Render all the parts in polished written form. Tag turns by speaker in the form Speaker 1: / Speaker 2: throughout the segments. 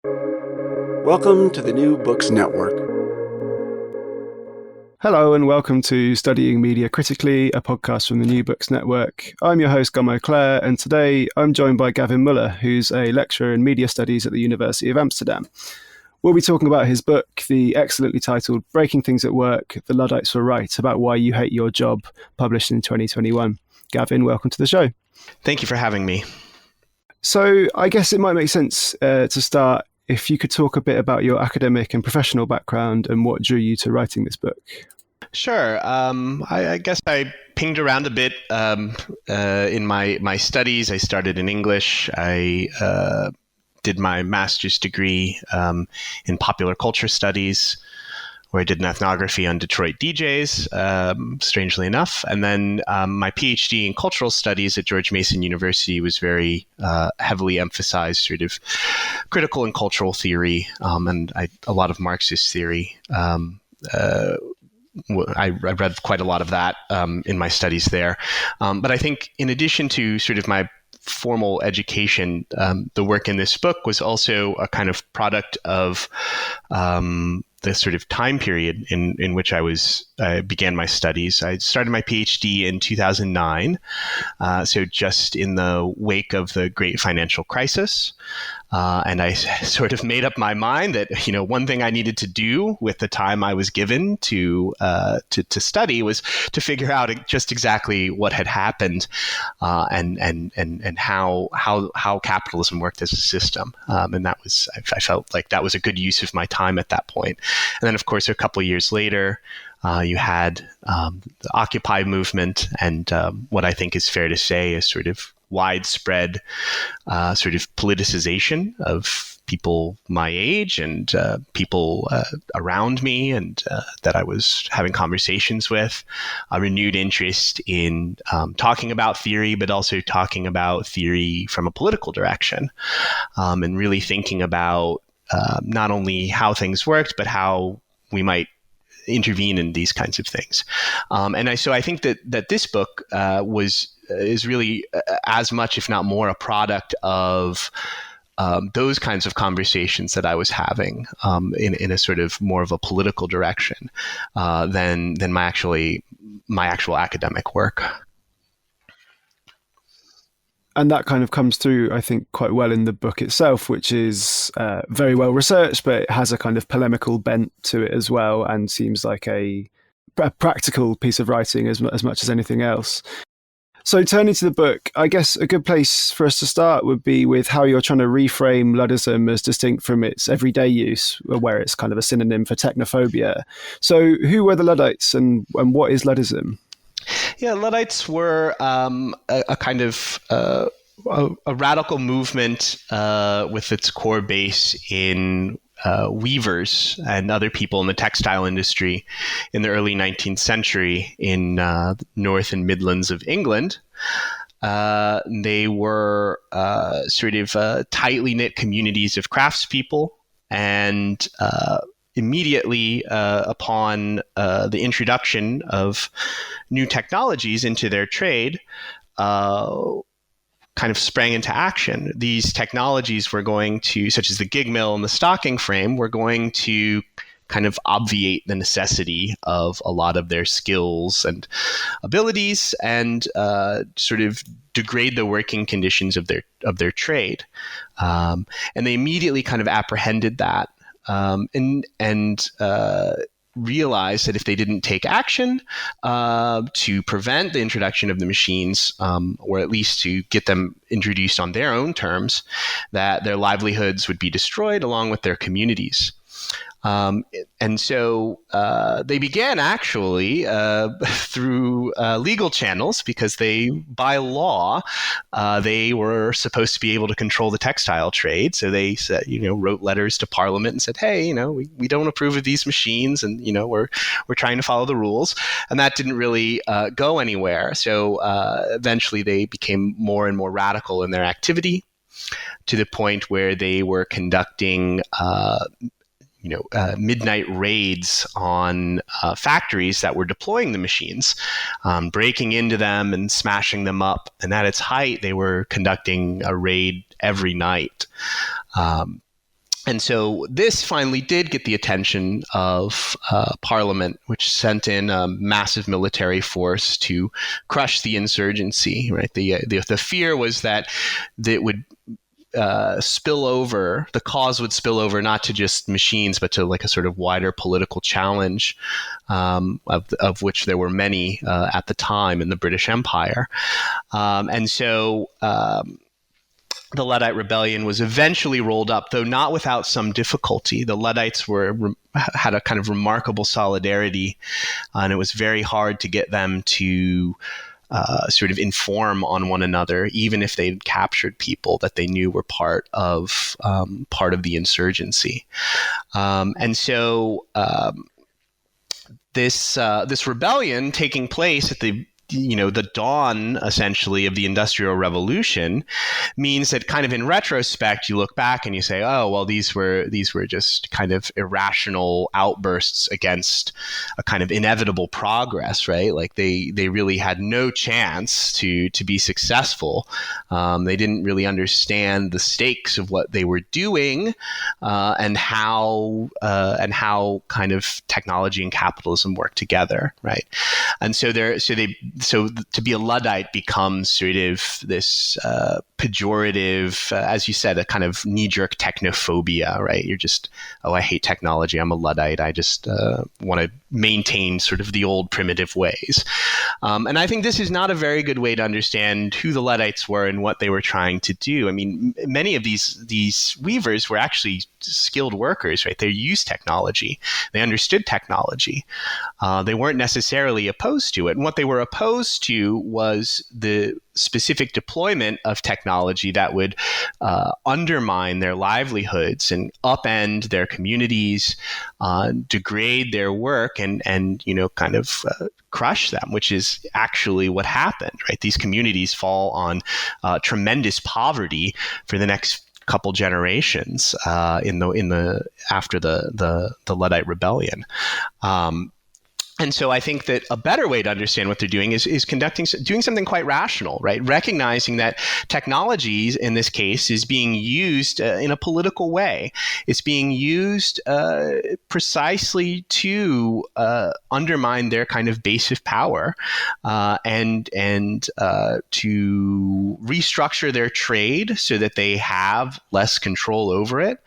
Speaker 1: Welcome to the New Books Network.
Speaker 2: Hello and welcome to Studying Media Critically, a podcast from the New Books Network. I'm your host, Gummo, Clare, and today I'm joined by Gavin Mueller, who's a lecturer in media studies at the University of Amsterdam. We'll be talking about his book, the excellently titled Breaking Things at Work, The Luddites Were Right About Why You Hate Your Job, published in 2021. Gavin, welcome to the show.
Speaker 3: Thank you for having me.
Speaker 2: So I guess it might make sense to start if you could talk a bit about your academic and professional background and what drew you to writing this book.
Speaker 3: Sure. I guess I pinged around a bit in my studies. I started in English. I did my master's degree in popular culture studies, where I did an ethnography on Detroit DJs, strangely enough. And then my PhD in cultural studies at George Mason University was very heavily emphasized sort of critical and cultural theory and a lot of Marxist theory. I read quite a lot of that in my studies there. But I think in addition to sort of my formal education, the work in this book was also a kind of product of the sort of time period in which I began my studies. I started my PhD in 2009, so just in the wake of the great financial crisis. And I sort of made up my mind that, one thing I needed to do with the time I was given to study was to figure out just exactly what had happened and how capitalism worked as a system. And I felt like that was a good use of my time at that point. And then, of course, a couple of years later, you had the Occupy movement and what I think is fair to say is sort of widespread sort of politicization of people my age and people around me and that I was having conversations with, a renewed interest in talking about theory, but also talking about theory from a political direction and really thinking about not only how things worked, but how we might intervene in these kinds of things. So I think that this book is really as much, if not more, a product of those kinds of conversations that I was having in a sort of more of a political direction than my actual academic work.
Speaker 2: And that kind of comes through, I think, quite well in the book itself, which is very well researched, but it has a kind of polemical bent to it as well and seems like a practical piece of writing as much as anything else. So turning to the book, I guess a good place for us to start would be with how you're trying to reframe Luddism as distinct from its everyday use, where it's kind of a synonym for technophobia. So who were the Luddites and what is Luddism?
Speaker 3: Yeah, Luddites were a kind of a radical movement with its core base in weavers and other people in the textile industry in the early 19th century in the North and Midlands of England. They were sort of tightly knit communities of craftspeople, and immediately upon the introduction of new technologies into their trade, kind of sprang into action. These technologies were going to, such as the gig mill and the stocking frame, were going to kind of obviate the necessity of a lot of their skills and abilities and sort of degrade the working conditions of their trade. And they immediately kind of apprehended that and realized that if they didn't take action to prevent the introduction of the machines, or at least to get them introduced on their own terms, that their livelihoods would be destroyed along with their communities. And so they began actually through legal channels, because by law, they were supposed to be able to control the textile trade. So they said, wrote letters to Parliament and said, hey, we don't approve of these machines, and we're trying to follow the rules. And that didn't really go anywhere. So eventually they became more and more radical in their activity, to the point where they were conducting midnight raids on factories that were deploying the machines, breaking into them and smashing them up. And at its height, they were conducting a raid every night. And so this finally did get the attention of Parliament, which sent in a massive military force to crush the insurgency. Right, the fear was that it would spill over. The cause would spill over not to just machines, but to like a sort of wider political challenge, of which there were many at the time in the British Empire, and so. The Luddite rebellion was eventually rolled up, though not without some difficulty. The Luddites had a kind of remarkable solidarity, and it was very hard to get them to sort of inform on one another, even if they'd captured people that they knew were part of the insurgency. And so this rebellion taking place at the dawn, essentially, of the Industrial Revolution means that kind of in retrospect, you look back and you say, oh, well, these were just kind of irrational outbursts against a kind of inevitable progress, right? Like they really had no chance to be successful. They didn't really understand the stakes of what they were doing, and how kind of technology and capitalism work together, right? And so to be a Luddite becomes sort of this pejorative, as you said, a kind of knee-jerk technophobia, right? You're just, oh, I hate technology. I'm a Luddite. I just want to maintain sort of the old primitive ways. And I think this is not a very good way to understand who the Luddites were and what they were trying to do. I mean, many of these weavers were actually skilled workers, right? They used technology. They understood technology. They weren't necessarily opposed to it. And what they were opposed to was the specific deployment of technology that would undermine their livelihoods and upend their communities, degrade their work, and kind of crush them, which is actually what happened, right? These communities fall on tremendous poverty for the next couple generations after the Luddite rebellion. And so I think that a better way to understand what they're doing is doing something quite rational, right? Recognizing that technology, in this case, is being used in a political way. It's being used precisely to undermine their kind of base of power, and to restructure their trade so that they have less control over it,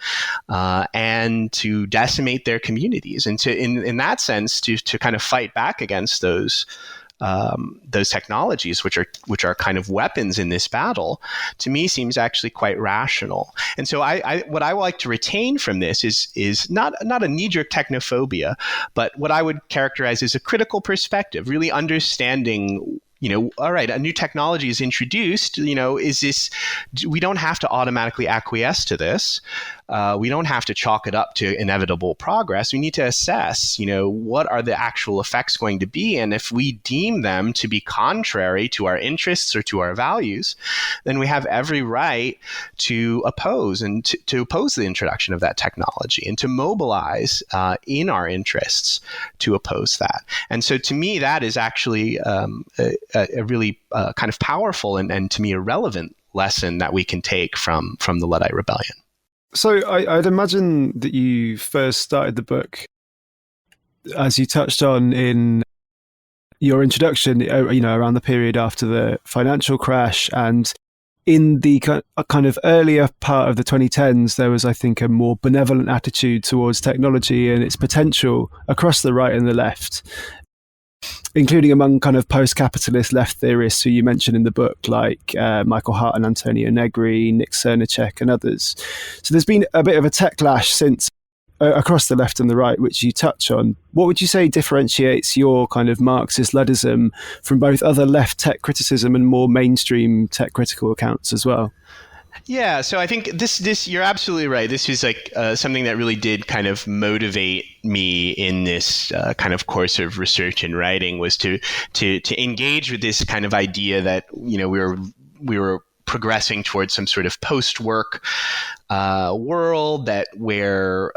Speaker 3: and to decimate their communities. And to in that sense, to kind of fight back against those technologies, which are kind of weapons in this battle, to me seems actually quite rational. And so what I like to retain from this is not a knee-jerk technophobia, but what I would characterize as a critical perspective, really understanding, all right, a new technology is introduced, is this, we don't have to automatically acquiesce to this. We don't have to chalk it up to inevitable progress. We need to assess, what are the actual effects going to be? And if we deem them to be contrary to our interests or to our values, then we have every right to oppose and to oppose the introduction of that technology and to mobilize in our interests to oppose that. And so to me, that is actually a really kind of powerful and to me a relevant lesson that we can take from the Luddite rebellion.
Speaker 2: So I'd imagine that you first started the book, as you touched on in your introduction, around the period after the financial crash, and in the kind of earlier part of the 2010s, there was, I think, a more benevolent attitude towards technology and its potential across the right and the left, including among kind of post-capitalist left theorists who you mentioned in the book, like Michael Hart and Antonio Negri, Nick Cernacek and others. So there's been a bit of a techlash since across the left and the right, which you touch on. What would you say differentiates your kind of Marxist Luddism from both other left tech criticism and more mainstream tech critical accounts as well?
Speaker 3: Yeah, so I think this you're absolutely right. This is like something that really did kind of motivate me in this kind of course of research and writing, was to engage with this kind of idea that we were progressing towards some sort of post-work world where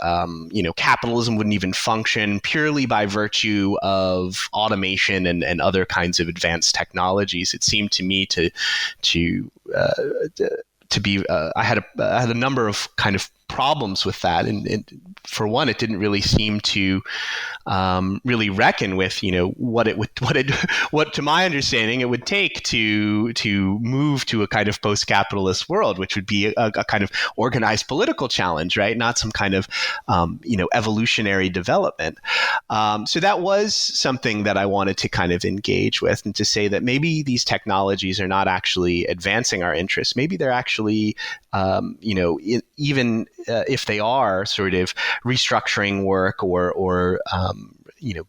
Speaker 3: capitalism wouldn't even function purely by virtue of automation and other kinds of advanced technologies. It seemed to me to be I had a number of kind of problems with that. And for one, it didn't really seem to really reckon with, what to my understanding, it would take to move to a kind of post-capitalist world, which would be a kind of organized political challenge, right? Not some kind of, evolutionary development. So that was something that I wanted to kind of engage with, and to say that maybe these technologies are not actually advancing our interests. Maybe they're actually, even if they are sort of restructuring work or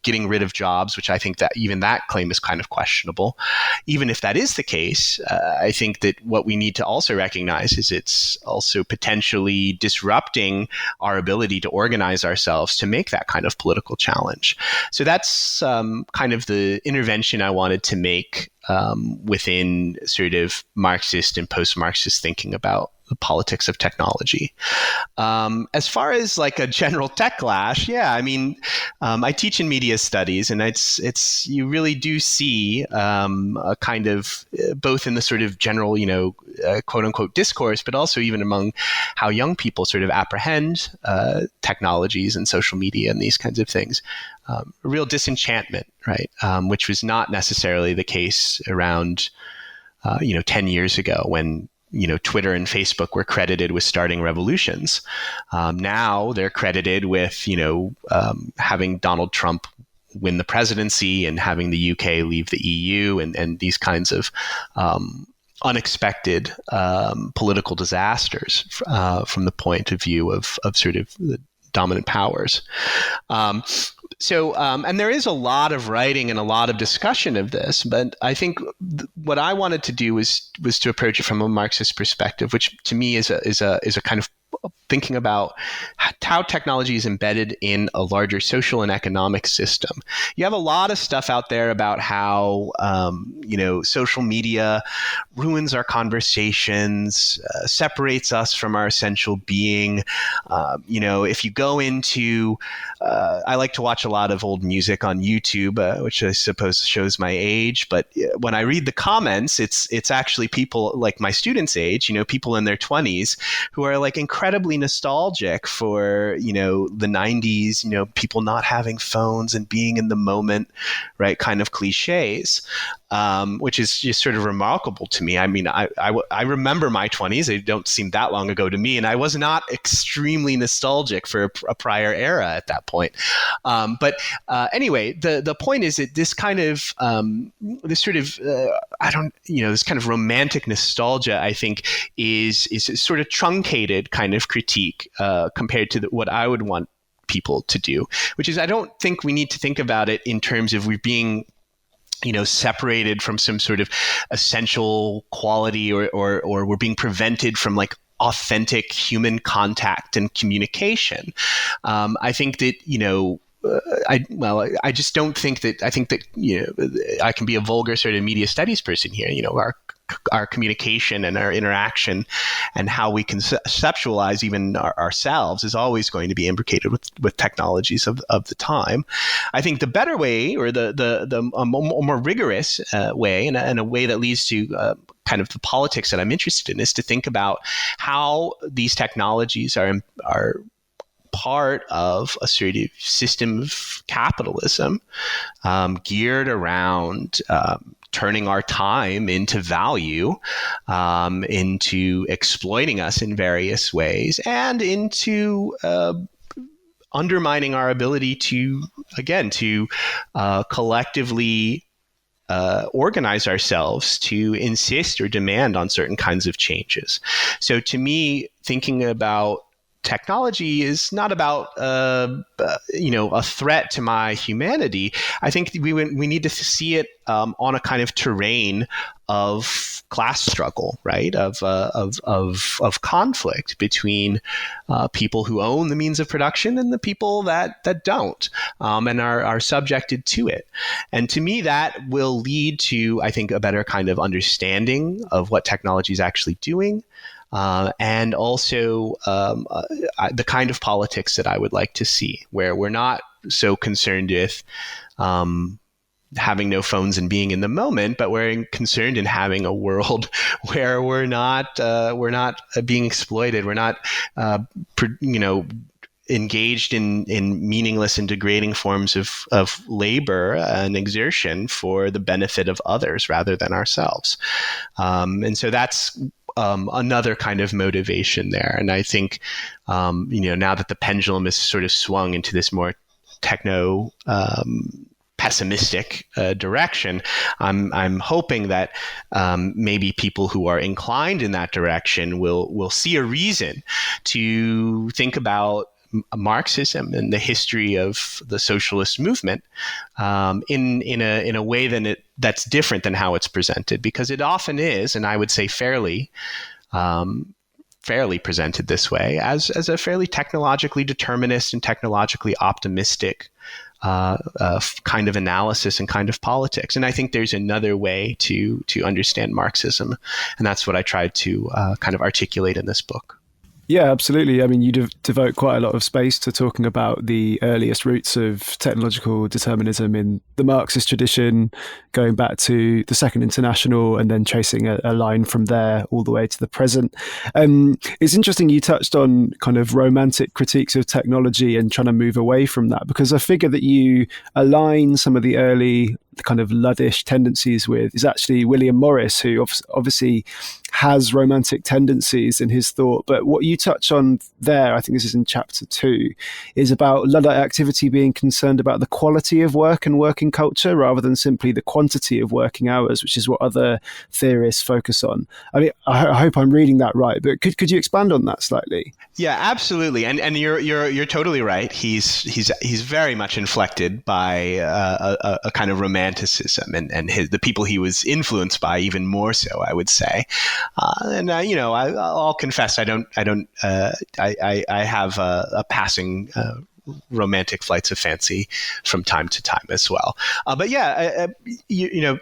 Speaker 3: getting rid of jobs, which I think that even that claim is kind of questionable. Even if that is the case, I think that what we need to also recognize is it's also potentially disrupting our ability to organize ourselves to make that kind of political challenge. So that's kind of the intervention I wanted to make within sort of Marxist and post-Marxist thinking about the politics of technology. As far as like a general tech clash, I teach in media studies, and it's you really do see a kind of both in the sort of general, quote unquote discourse, but also even among how young people sort of apprehend technologies and social media and these kinds of things. A real disenchantment, right? Which was not necessarily the case around, 10 years ago when Twitter and Facebook were credited with starting revolutions. Now they're credited with, having Donald Trump win the presidency and having the UK leave the EU and these kinds of unexpected political disasters from the point of view of sort of the dominant powers. And there is a lot of writing and a lot of discussion of this, but I think what I wanted to do was to approach it from a Marxist perspective, which to me is a kind of thinking about how technology is embedded in a larger social and economic system. You have a lot of stuff out there about how, social media ruins our conversations, separates us from our essential being. If you go into, I like to watch a lot of old music on YouTube, which I suppose shows my age. But when I read the comments, it's actually people like my students' age, people in their 20s who are like incredibly nostalgic for, the 90s, people not having phones and being in the moment, right? Kind of cliches, which is just sort of remarkable to me. I mean, I remember my 20s. They don't seem that long ago to me. And I was not extremely nostalgic for a prior era at that point. Anyway, the point is that this kind of, this sort of, this kind of romantic nostalgia, I think, is sort of truncated kind of critique compared to what I would want people to do, which is I don't think we need to think about it in terms of we being separated from some sort of essential quality or we're being prevented from like authentic human contact and communication. I think that, I just don't think that, I think that, I can be a vulgar sort of media studies person here, our communication and our interaction and how we conceptualize even ourselves is always going to be imbricated with technologies of the time. I think the better way, or the more rigorous way, and a way that leads to kind of the politics that I'm interested in, is to think about how these technologies are part of a sort of system of capitalism geared around turning our time into value, into exploiting us in various ways, and into undermining our ability to collectively organize ourselves to insist or demand on certain kinds of changes. So to me, thinking about technology is not about a threat to my humanity. I think we need to see it on a kind of terrain of class struggle, right? Of conflict between people who own the means of production and the people that don't, and are subjected to it. And to me, that will lead to, I think, a better kind of understanding of what technology is actually doing. And also the kind of politics that I would like to see, where we're not so concerned with, having no phones and being in the moment, but we're concerned in having a world where we're not being exploited. We're not, engaged in meaningless and degrading forms of labor and exertion for the benefit of others rather than ourselves. And so that's another kind of motivation there. And I think, now that the pendulum is sort of swung into this more techno pessimistic direction, I'm hoping that maybe people who are inclined in that direction will see a reason to think about Marxism and the history of the socialist movement in a way that's different than how it's presented, because it often is, and I would say fairly presented this way as a fairly technologically determinist and technologically optimistic kind of analysis and kind of politics. And I think there's another way to understand Marxism, and that's what I tried to kind of articulate in this book.
Speaker 2: Yeah, absolutely. I mean, you devote quite a lot of space to talking about the earliest roots of technological determinism in the Marxist tradition, going back to the Second International and then tracing a line from there all the way to the present. It's interesting you touched on kind of romantic critiques of technology and trying to move away from that, because I figure that you align some of the early kind of Luddish tendencies with is actually William Morris, who obviously has romantic tendencies in his thought. But what you touch on there, I think this is in chapter 2, is about Luddite activity being concerned about the quality of work and working culture rather than simply the quantity of working hours, which is what other theorists focus on. I mean, I hope I'm reading that right, but could you expand on that slightly?
Speaker 3: Yeah, absolutely. And you're totally right. He's very much inflected by a kind of romanticism and the people he was influenced by even more so, I would say. I'll confess, I have a passing romantic flights of fancy from time to time as well. But yeah,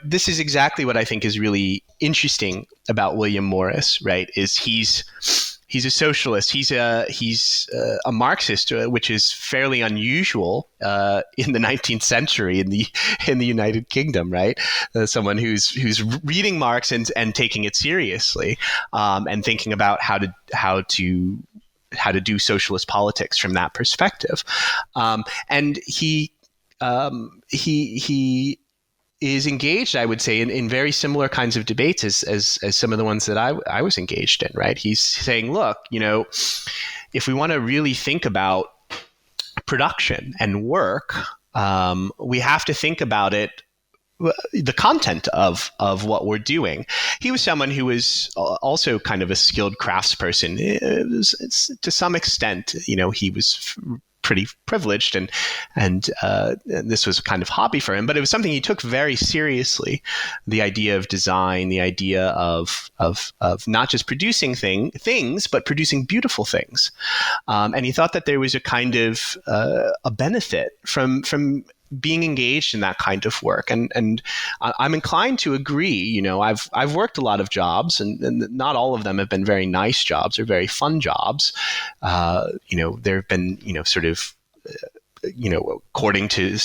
Speaker 3: this is exactly what I think is really interesting about William Morris, right? Is he's a socialist. He's a Marxist, which is fairly unusual in the 19th century in the United Kingdom, right? Someone who's reading Marx and taking it seriously, and thinking about how to do socialist politics from that perspective. And he is engaged, I would say, in very similar kinds of debates as some of the ones that I was engaged in, right? He's saying, look, if we want to really think about production and work, we have to think about it, the content of what we're doing. He was someone who was also kind of a skilled craftsperson. It's to some extent, he was pretty privileged, and this was a kind of hobby for him, but it was something he took very seriously. The idea of design, the idea of not just producing things, but producing beautiful things. And he thought that there was a kind of a benefit from being engaged in that kind of work. And I'm inclined to agree. I've worked a lot of jobs, and not all of them have been very nice jobs or very fun jobs. There have been, sort of, according to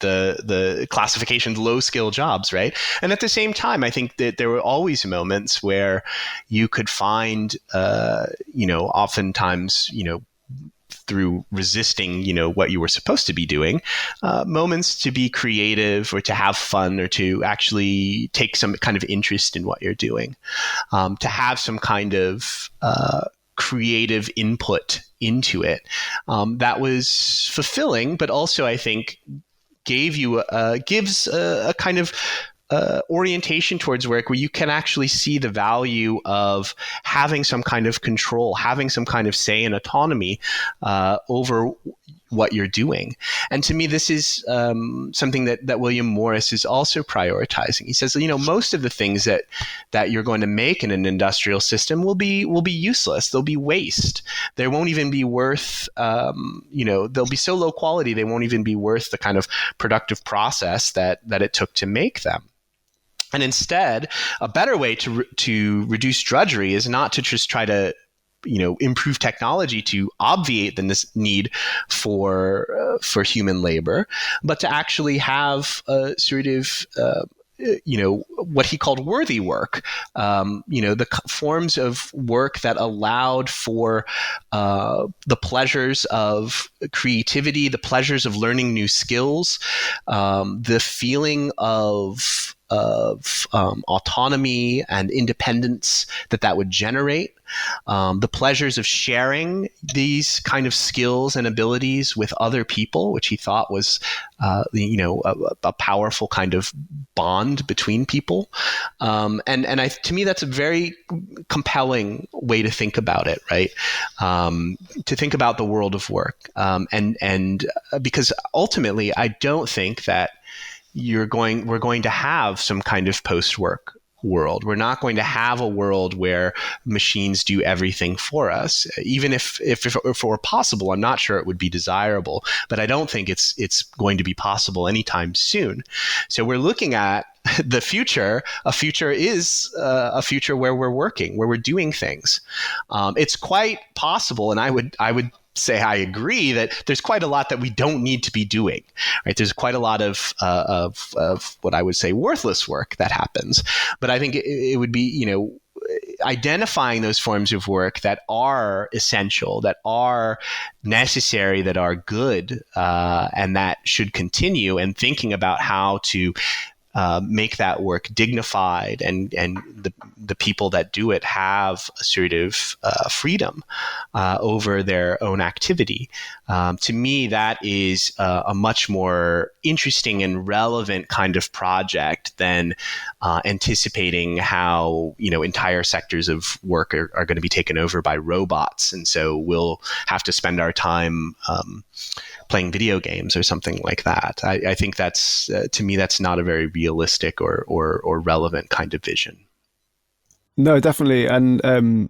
Speaker 3: the classifications, low skill jobs, right? And at the same time, I think that there were always moments where you could find, oftentimes, through resisting, what you were supposed to be doing, moments to be creative or to have fun or to actually take some kind of interest in what you're doing, to have some kind of creative input into it. That was fulfilling, but also I think gives a kind of orientation towards work where you can actually see the value of having some kind of control, having some kind of say and autonomy over what you're doing. And to me, this is something that William Morris is also prioritizing. He says, most of the things that you're going to make in an industrial system will be useless. They'll be waste. They won't even be worth, they'll be so low quality, they won't even be worth the kind of productive process that it took to make them. And instead, a better way to reduce drudgery is not to just try to improve technology to obviate the need for human labor, but to actually have a sort of what he called worthy work, the forms of work that allowed for the pleasures of creativity, the pleasures of learning new skills, the feeling of autonomy and independence that would generate, the pleasures of sharing these kind of skills and abilities with other people, which he thought was, a powerful kind of bond between people. To me, that's a very compelling way to think about it, right? To think about the world of work, and because ultimately, I don't think that we're going to have some kind of post-work world. We're not going to have a world where machines do everything for us. Even if it were possible, I'm not sure it would be desirable, but I don't think it's going to be possible anytime soon. So we're looking at the future. A future is a future where we're working, where we're doing things. It's quite possible, and I would say I agree that there's quite a lot that we don't need to be doing, right? There's quite a lot of what I would say worthless work that happens. But I think it would be, identifying those forms of work that are essential, that are necessary, that are good, and that should continue, and thinking about how to make that work dignified, and the people that do it have a sort of freedom over their own activity. To me, that is a much more interesting and relevant kind of project than anticipating how entire sectors of work are going to be taken over by robots, and so we'll have to spend our time playing video games or something like that. I think that's to me, that's not a very realistic or relevant kind of vision.
Speaker 2: No, definitely. And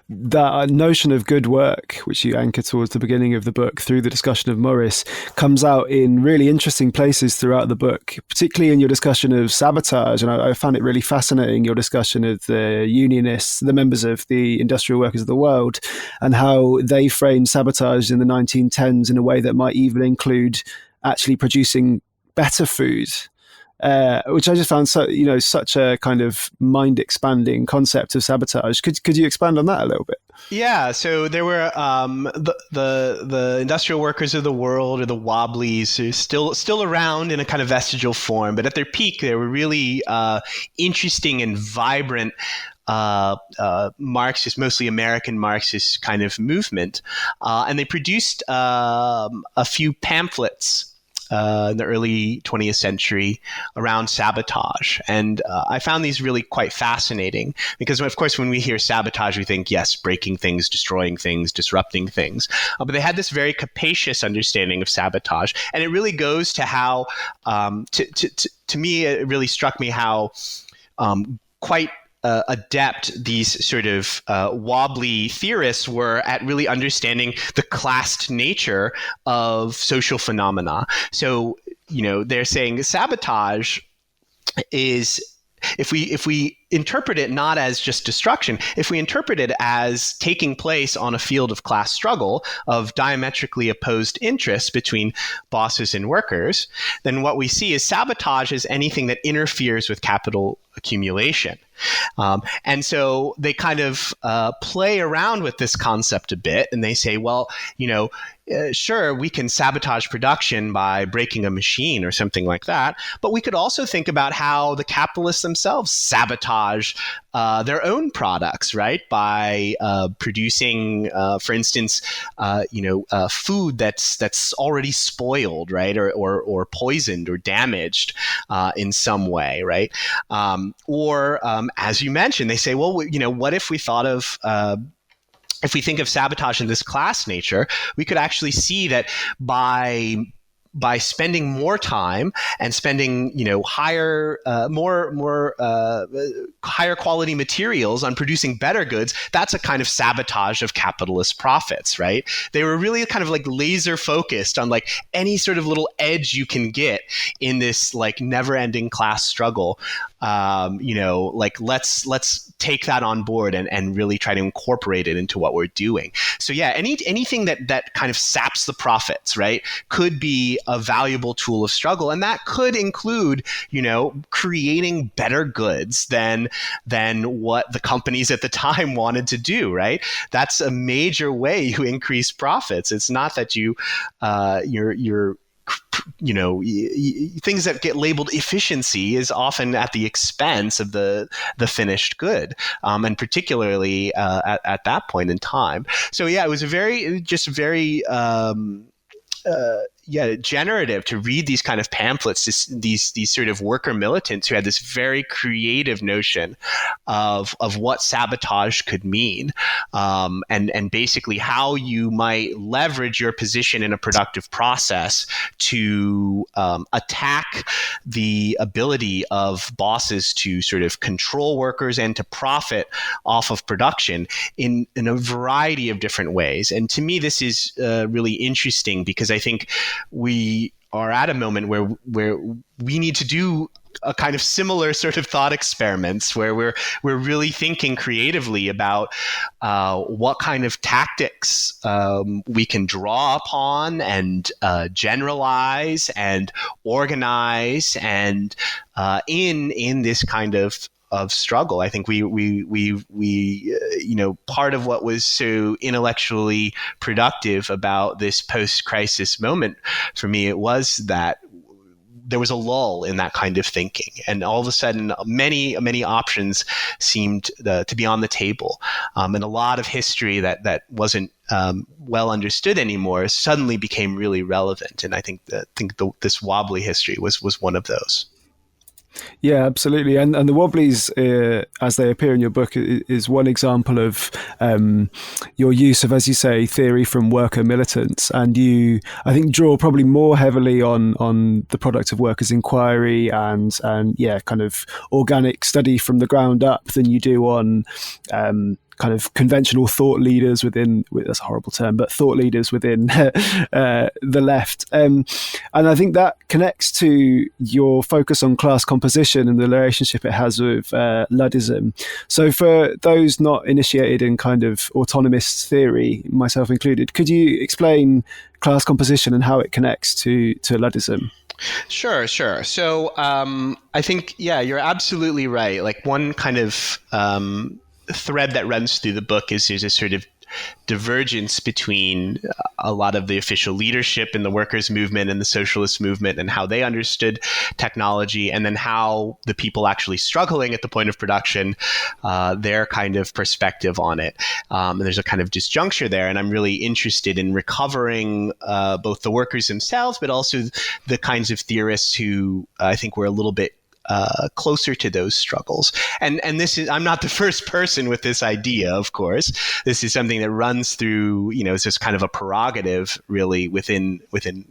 Speaker 2: that notion of good work, which you anchor towards the beginning of the book through the discussion of Morris, comes out in really interesting places throughout the book, particularly in your discussion of sabotage. And I found it really fascinating, your discussion of the unionists, the members of the industrial workers of the world, and how they framed sabotage in the 1910s in a way that might even include actually producing better food. Which I just found such a kind of mind-expanding concept of sabotage. Could you expand on that a little bit?
Speaker 3: Yeah, so there were the industrial workers of the world, or the Wobblies, who still around in a kind of vestigial form, but at their peak, they were really interesting and vibrant Marxist, mostly American Marxist kind of movement, and they produced a few pamphlets in the early 20th century around sabotage. And I found these really quite fascinating because, of course, when we hear sabotage, we think, yes, breaking things, destroying things, disrupting things. But they had this very capacious understanding of sabotage. And it really goes to how, to me, it really struck me how quite adept these sort of wobbly theorists were at really understanding the classed nature of social phenomena. So, they're saying sabotage is, if we interpret it not as just destruction, if we interpret it as taking place on a field of class struggle, of diametrically opposed interests between bosses and workers, then what we see is sabotage is anything that interferes with capital accumulation. And so they kind of play around with this concept a bit, and they say, well, sure, we can sabotage production by breaking a machine or something like that, but we could also think about how the capitalists themselves sabotage their own products, right? By producing, for instance, food that's already spoiled, right, or poisoned or damaged in some way, right? Or as you mentioned, they say, well, what if we thought of if we think of sabotage in this class nature, we could actually see that by by spending more time and spending, higher, higher quality materials on producing better goods, that's a kind of sabotage of capitalist profits, right? They were really kind of like laser focused on like any sort of little edge you can get in this like never-ending class struggle. Like let's take that on board and really try to incorporate it into what we're doing. So yeah, anything that kind of saps the profits, right, could be a valuable tool of struggle, and that could include, creating better goods than what the companies at the time wanted to do, right? That's a major way you increase profits. It's not that you're things that get labeled efficiency is often at the expense of the finished good, and particularly at that point in time. So yeah, it was very generative to read these kind of pamphlets, these sort of worker militants who had this very creative notion of what sabotage could mean, and basically how you might leverage your position in a productive process to attack the ability of bosses to sort of control workers and to profit off of production in a variety of different ways. And to me, this is really interesting because I think we are at a moment where we need to do a kind of similar sort of thought experiments where we're really thinking creatively about what kind of tactics we can draw upon and generalize and organize and in this kind of struggle. I think we part of what was so intellectually productive about this post-crisis moment for me, it was that there was a lull in that kind of thinking, and all of a sudden many options seemed to be on the table, and a lot of history that wasn't well understood anymore suddenly became really relevant. And I think this wobbly history was one of those.
Speaker 2: Yeah, absolutely. And the Wobblies, as they appear in your book, is one example of your use of, as you say, theory from worker militants. And you, I think, draw probably more heavily on the product of workers' inquiry and kind of organic study from the ground up than you do on kind of conventional thought leaders within, that's a horrible term, but thought leaders within the left. And I think that connects to your focus on class composition and the relationship it has with Luddism. So for those not initiated in kind of autonomist theory, myself included, could you explain class composition and how it connects to Luddism?
Speaker 3: Sure. So I think, yeah, you're absolutely right. Like one kind of thread that runs through the book is there's a sort of divergence between a lot of the official leadership in the workers' movement and the socialist movement and how they understood technology, and then how the people actually struggling at the point of production, their kind of perspective on it. And there's a kind of disjuncture there, and I'm really interested in recovering both the workers themselves, but also the kinds of theorists who I think were a little bit closer to those struggles. And this is, I'm not the first person with this idea, of course. This is something that runs through, it's just kind of a prerogative really within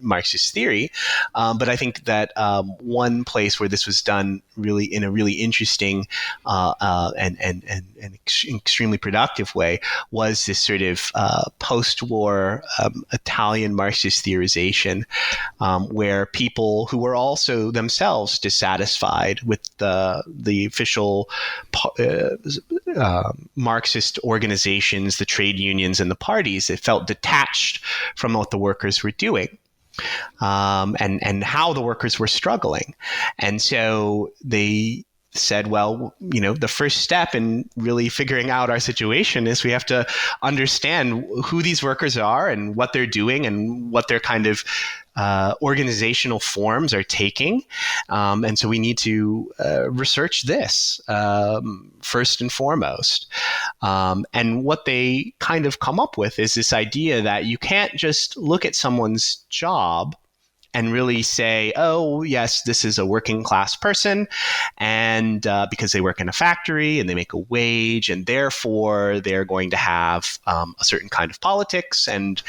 Speaker 3: Marxist theory. But I think that one place where this was done really in a really interesting and extremely productive way was this sort of post-war Italian Marxist theorization, where people who were also themselves dissatisfied with the official Marxist organizations, the trade unions and the parties, it felt detached from what the workers were doing. And how the workers were struggling. And so they said, well, the first step in really figuring out our situation is we have to understand who these workers are and what they're doing and what their kind of organizational forms are taking. And so we need to research this first and foremost. And what they kind of come up with is this idea that you can't just look at someone's job and really say, oh, yes, this is a working class person, and because they work in a factory and they make a wage, and therefore they're going to have a certain kind of politics, and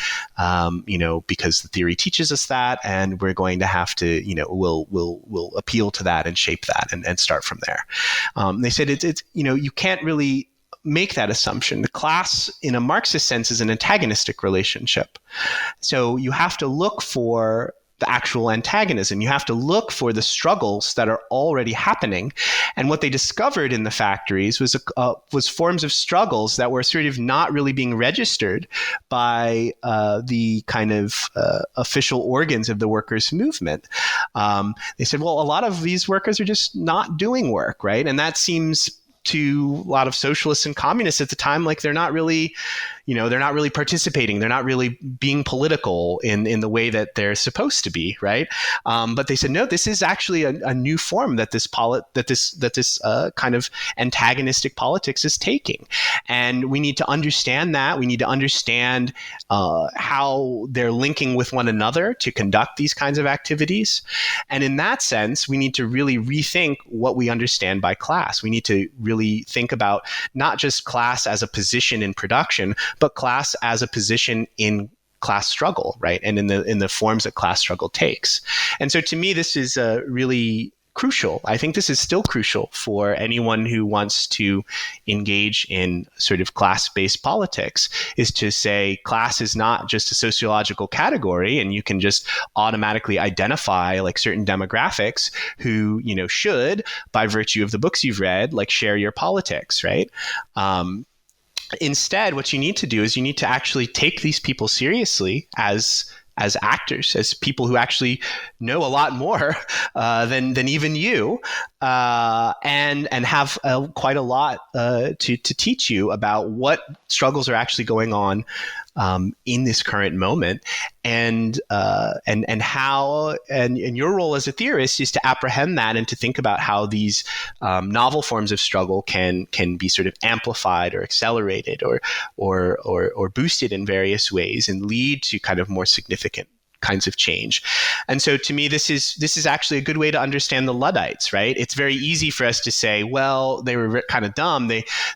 Speaker 3: because the theory teaches us that, and we're going to have to, we'll appeal to that and shape that and start from there. They said it's you can't really make that assumption. The class, in a Marxist sense, is an antagonistic relationship. So you have to look for the actual antagonism. You have to look for the struggles that are already happening. And what they discovered in the factories was forms of struggles that were sort of not really being registered by the kind of official organs of the workers' movement. They said, well, a lot of these workers are just not doing work, right? And that seems to a lot of socialists and communists at the time like they're not really participating. They're not really being political in the way that they're supposed to be, right? But they said, no, this is actually a new form that this kind of antagonistic politics is taking, and we need to understand that. We need to understand how they're linking with one another to conduct these kinds of activities, and in that sense, we need to really rethink what we understand by class. We need to really think about not just class as a position in production, but class as a position in class struggle, right? And in the forms that class struggle takes. And so to me, this is really crucial. I think this is still crucial for anyone who wants to engage in sort of class-based politics, is to say class is not just a sociological category and you can just automatically identify like certain demographics who, should, by virtue of the books you've read, like share your politics, right? Instead, what you need to do is you need to actually take these people seriously as actors, as people who actually know a lot more than even you, and have quite a lot to teach you about what struggles are actually going on in this current moment, and how, and your role as a theorist is to apprehend that and to think about how these novel forms of struggle can be sort of amplified or accelerated or boosted in various ways and lead to kind of more significant kinds of change. And so to me, this is actually a good way to understand the Luddites, right? It's very easy for us to say, well, they were kind of dumb.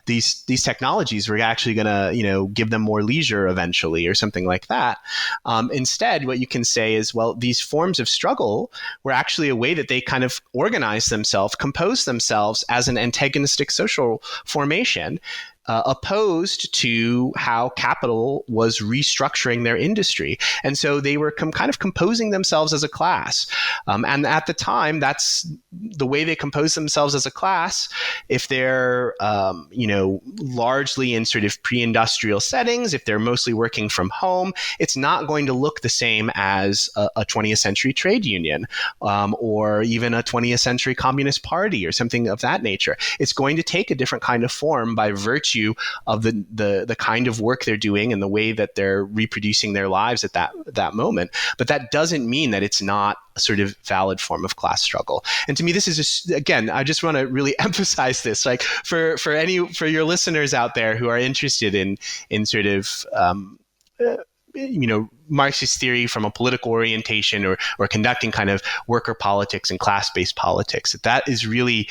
Speaker 3: These technologies were actually going to, give them more leisure eventually or something like that. Instead, what you can say is, well, these forms of struggle were actually a way that they kind of organized themselves, composed themselves as an antagonistic social formation, opposed to how capital was restructuring their industry. And so they were kind of composing themselves as a class. And at the time, that's the way they compose themselves as a class. If they're, largely in sort of pre-industrial settings, if they're mostly working from home, it's not going to look the same as a 20th century trade union, or even a 20th century communist party or something of that nature. It's going to take a different kind of form by virtue of the kind of work they're doing and the way that they're reproducing their lives at that moment. But that doesn't mean that it's not a sort of valid form of class struggle. And to me, this is just, again, I just want to really emphasize this, like for your listeners out there who are interested in sort of Marxist theory from a political orientation or conducting kind of worker politics and class-based politics. That is really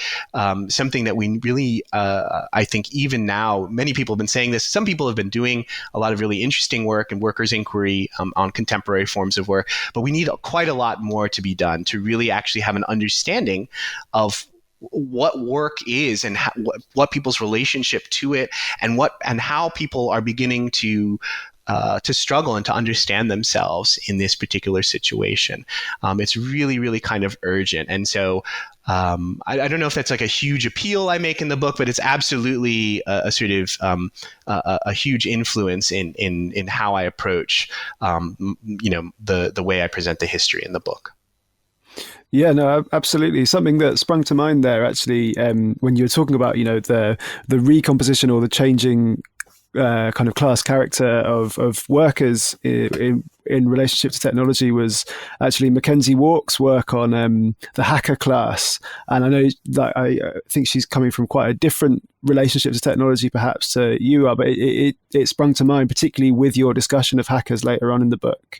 Speaker 3: something that we really, I think even now, many people have been saying this. Some people have been doing a lot of really interesting work and workers' inquiry on contemporary forms of work, but we need quite a lot more to be done to really actually have an understanding of what work is and what people's relationship to it and how people are beginning to struggle and to understand themselves in this particular situation. It's really, really kind of urgent. And so I don't know if that's like a huge appeal I make in the book, but it's absolutely a sort of a huge influence in how I approach, the way I present the history in the book.
Speaker 2: Yeah, no, absolutely. Something that sprung to mind there, actually, when you were talking about, the recomposition or the changing kind of class character of workers in in relationship to technology was actually Mackenzie Walk's work on the hacker class. And I know that I think she's coming from quite a different relationship to technology perhaps to you are, but it sprung to mind, particularly with your discussion of hackers later on in the book.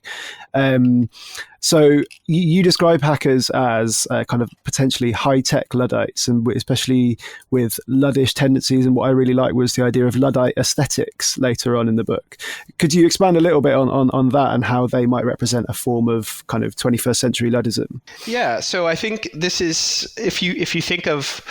Speaker 2: So you describe hackers as kind of potentially high-tech Luddites, and especially with Luddish tendencies. And what I really liked was the idea of Luddite aesthetics later on in the book. Could you expand a little bit on that and how they might represent a form of kind of 21st century Luddism?
Speaker 3: Yeah, so I think this is, if you think of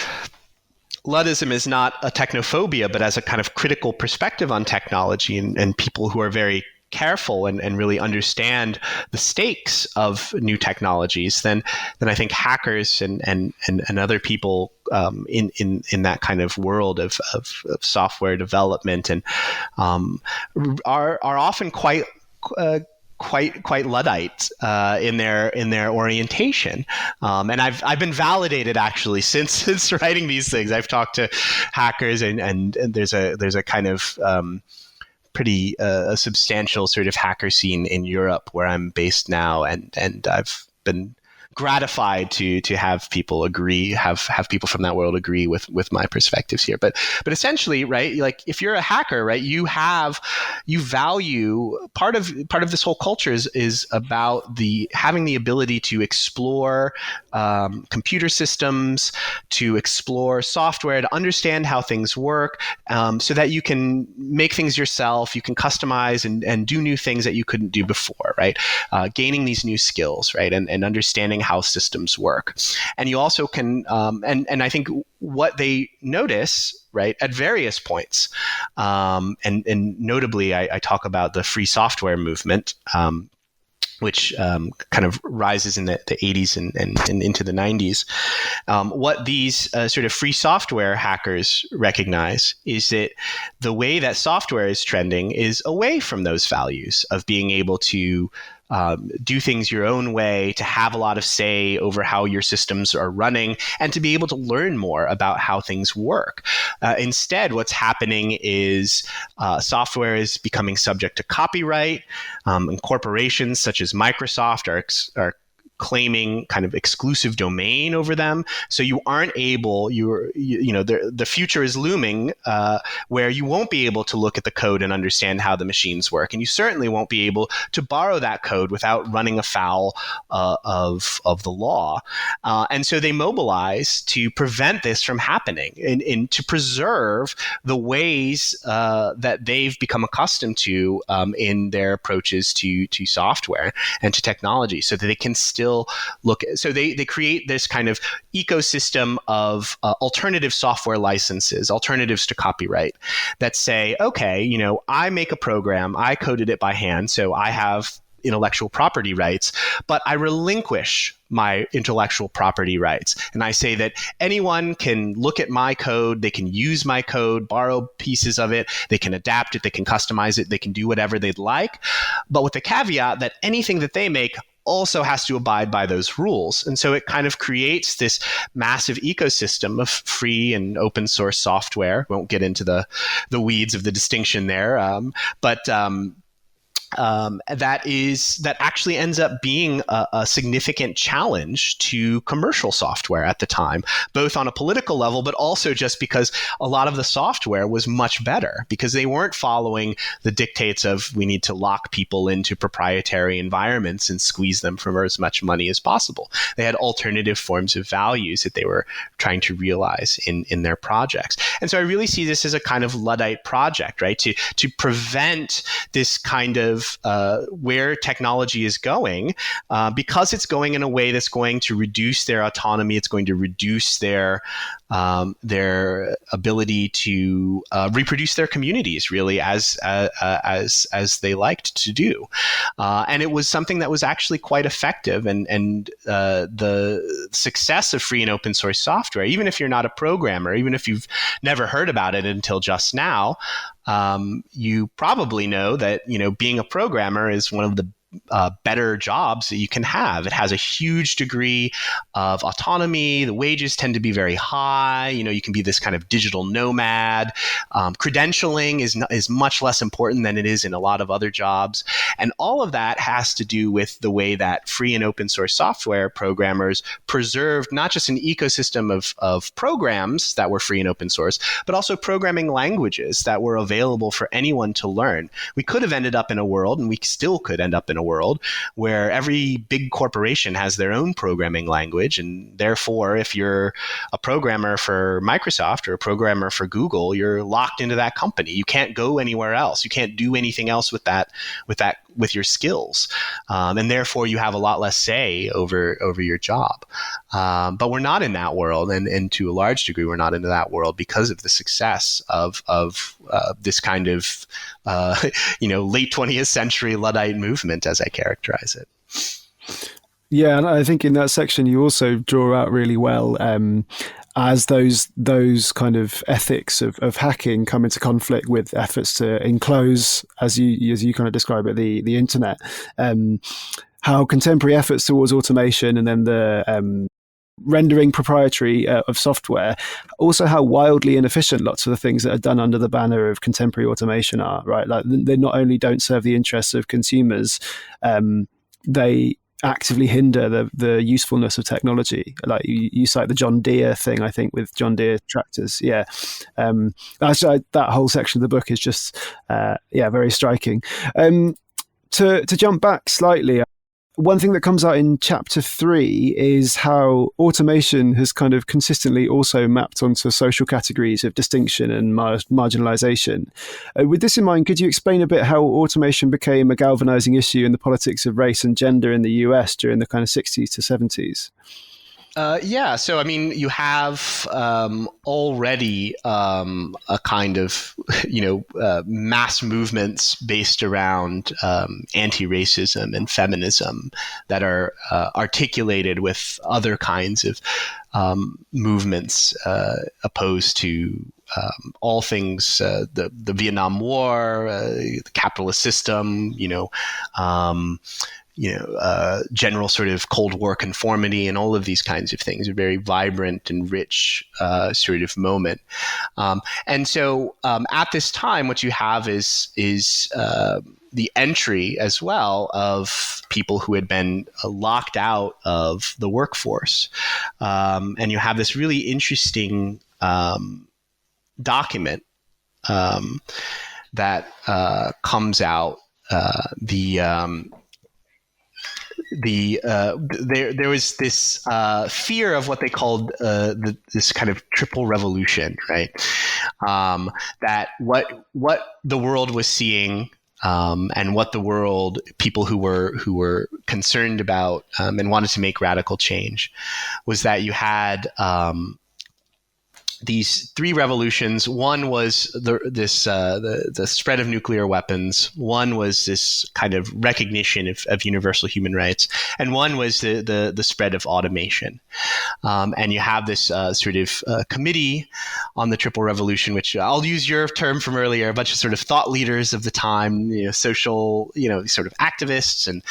Speaker 3: Luddism as not a technophobia, but as a kind of critical perspective on technology and people who are very careful and really understand the stakes of new technologies, then I think hackers and other people in that kind of world of software development and are often quite Luddite in their orientation, and I've been validated actually since writing these things. I've talked to hackers and there's a kind of pretty substantial sort of hacker scene in Europe where I'm based now, and I've been gratified to have people agree, have people from that world agree with my perspectives here. But essentially, right, like if you're a hacker, right, you value part of this whole culture is about having the ability to explore computer systems, to explore software, to understand how things work, so that you can make things yourself, you can customize and do new things that you couldn't do before, right? Gaining these new skills, right, and understanding how systems work. And you also can, and I think what they notice, right, at various points, and notably, I talk about the free software movement, which kind of rises in the 80s and into the 90s. What these sort of free software hackers recognize is that the way that software is trending is away from those values of being able to do things your own way, to have a lot of say over how your systems are running, and to be able to learn more about how things work. Instead, what's happening is software is becoming subject to copyright, and corporations such as Microsoft are claiming kind of exclusive domain over them. So you aren't able, the future is looming where you won't be able to look at the code and understand how the machines work. And you certainly won't be able to borrow that code without running afoul of the law. And so they mobilize to prevent this from happening and to preserve the ways that they've become accustomed to in their approaches to software and to technology, so that they can still look at, so they create this kind of ecosystem of alternative software licenses, alternatives to copyright, that say, okay, I make a program, I coded it by hand, so I have intellectual property rights, but I relinquish my intellectual property rights. And I say that anyone can look at my code, they can use my code, borrow pieces of it, they can adapt it, they can customize it, they can do whatever they'd like, but with the caveat that anything that they make also has to abide by those rules. And so it kind of creates this massive ecosystem of free and open source software. Won't get into the weeds of the distinction there, but that actually ends up being a significant challenge to commercial software at the time, both on a political level, but also just because a lot of the software was much better, because they weren't following the dictates of we need to lock people into proprietary environments and squeeze them for as much money as possible. They had alternative forms of values that they were trying to realize in their projects. And so I really see this as a kind of Luddite project, right? To prevent this kind of where technology is going, because it's going in a way that's going to reduce their autonomy. It's going to reduce their ability to reproduce their communities, really, as they liked to do. And it was something that was actually quite effective. And the success of free and open source software, even if you're not a programmer, even if you've never heard about it until just now, you probably know that being a programmer is one of the better jobs that you can have. It has a huge degree of autonomy. The wages tend to be very high. You can be this kind of digital nomad. Credentialing is much less important than it is in a lot of other jobs. And all of that has to do with the way that free and open source software programmers preserved not just an ecosystem of programs that were free and open source, but also programming languages that were available for anyone to learn. We could have ended up in a world, and we still could end up in a world, where every big corporation has their own programming language. And therefore, if you're a programmer for Microsoft or a programmer for Google, you're locked into that company. You can't go anywhere else. You can't do anything else with your skills. And therefore, you have a lot less say over your job. But we're not in that world. And to a large degree, we're not into that world because of the success of this kind of late 20th century Luddite movement, as I characterize it.
Speaker 2: Yeah, and I think in that section you also draw out really well as those kind of ethics of hacking come into conflict with efforts to enclose, as you kind of describe it, the internet. How contemporary efforts towards automation and then the rendering proprietary of software, also how wildly inefficient lots of the things that are done under the banner of contemporary automation are, right? Like they not only don't serve the interests of consumers, they actively hinder the usefulness of technology. Like you cite the John Deere thing, I think, with John Deere tractors. Yeah. That whole section of the book is just, very striking. To jump back slightly, one thing that comes out in chapter 3 is how automation has kind of consistently also mapped onto social categories of distinction and marginalization. With this in mind, could you explain a bit how automation became a galvanizing issue in the politics of race and gender in the US during the kind of 60s to 70s?
Speaker 3: So, I mean, you have already a kind of, mass movements based around anti-racism and feminism that are articulated with other kinds of movements opposed to all things, the Vietnam War, the capitalist system, general sort of Cold War conformity and all of these kinds of things, a very vibrant and rich sort of moment. And so at this time, what you have is the entry as well of people who had been locked out of the workforce. And you have this really interesting document that comes out. There was this fear of what they called this kind of triple revolution, right? That what the world was seeing, and what the world, people who were concerned about and wanted to make radical change, was that you had these three revolutions. One was the spread of nuclear weapons. One was this kind of recognition of universal human rights, and one was the spread of automation. And you have this sort of committee on the Triple Revolution, which I'll use your term from earlier, a bunch of sort of thought leaders of the time, social, sort of activists and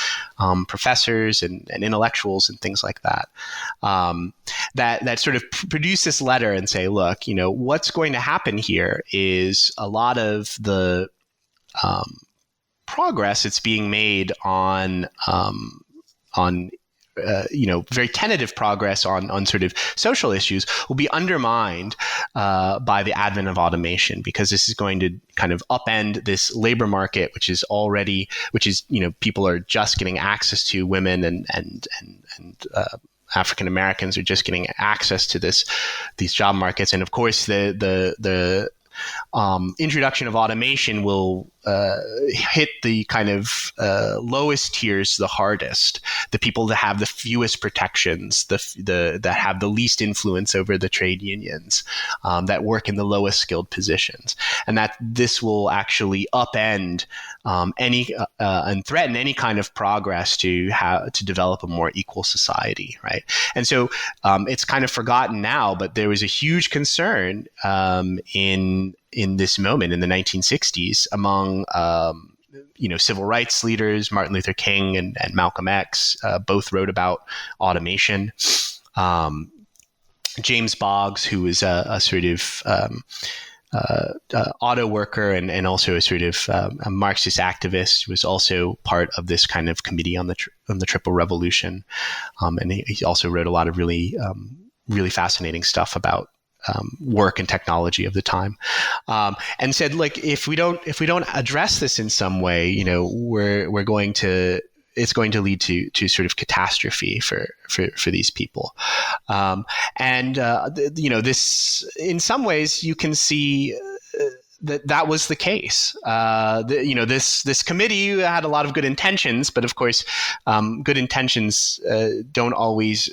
Speaker 3: professors and intellectuals and things like that, that sort of produce this letter and say, look, what's going to happen here is a lot of the progress that's being made on very tentative progress on sort of social issues will be undermined by the advent of automation, because this is going to kind of upend this labor market, which is people are just getting access to, women and African Americans are just getting access to these job markets. And of course, the introduction of automation will hit the kind of lowest tiers the hardest, the people that have the fewest protections, that have the least influence over the trade unions, that work in the lowest skilled positions, and that this will actually upend any and threaten any kind of progress to develop a more equal society, right? And so it's kind of forgotten now, but there was a huge concern in this moment in the 1960s among civil rights leaders, Martin Luther King and Malcolm X, both wrote about automation. James Boggs, who was a sort of auto worker and also a sort of a Marxist activist, was also part of this kind of committee on the Triple Revolution, and he also wrote a lot of really fascinating stuff about work and technology of the time, and said, like, if we don't address this in some way, it's going to lead to sort of catastrophe for these people. This, in some ways, you can see that was the case. This committee had a lot of good intentions, but of course, good intentions don't always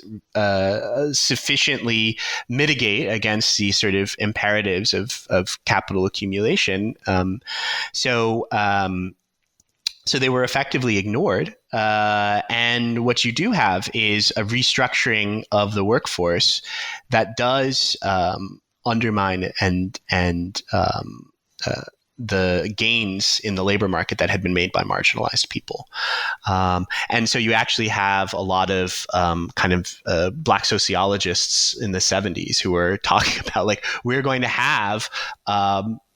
Speaker 3: sufficiently mitigate against the sort of imperatives of capital accumulation. So they were effectively ignored. And what you do have is a restructuring of the workforce that does undermine and the gains in the labor market that had been made by marginalized people. And so you actually have a lot of Black sociologists in the 70s who were talking about, like, we're going to have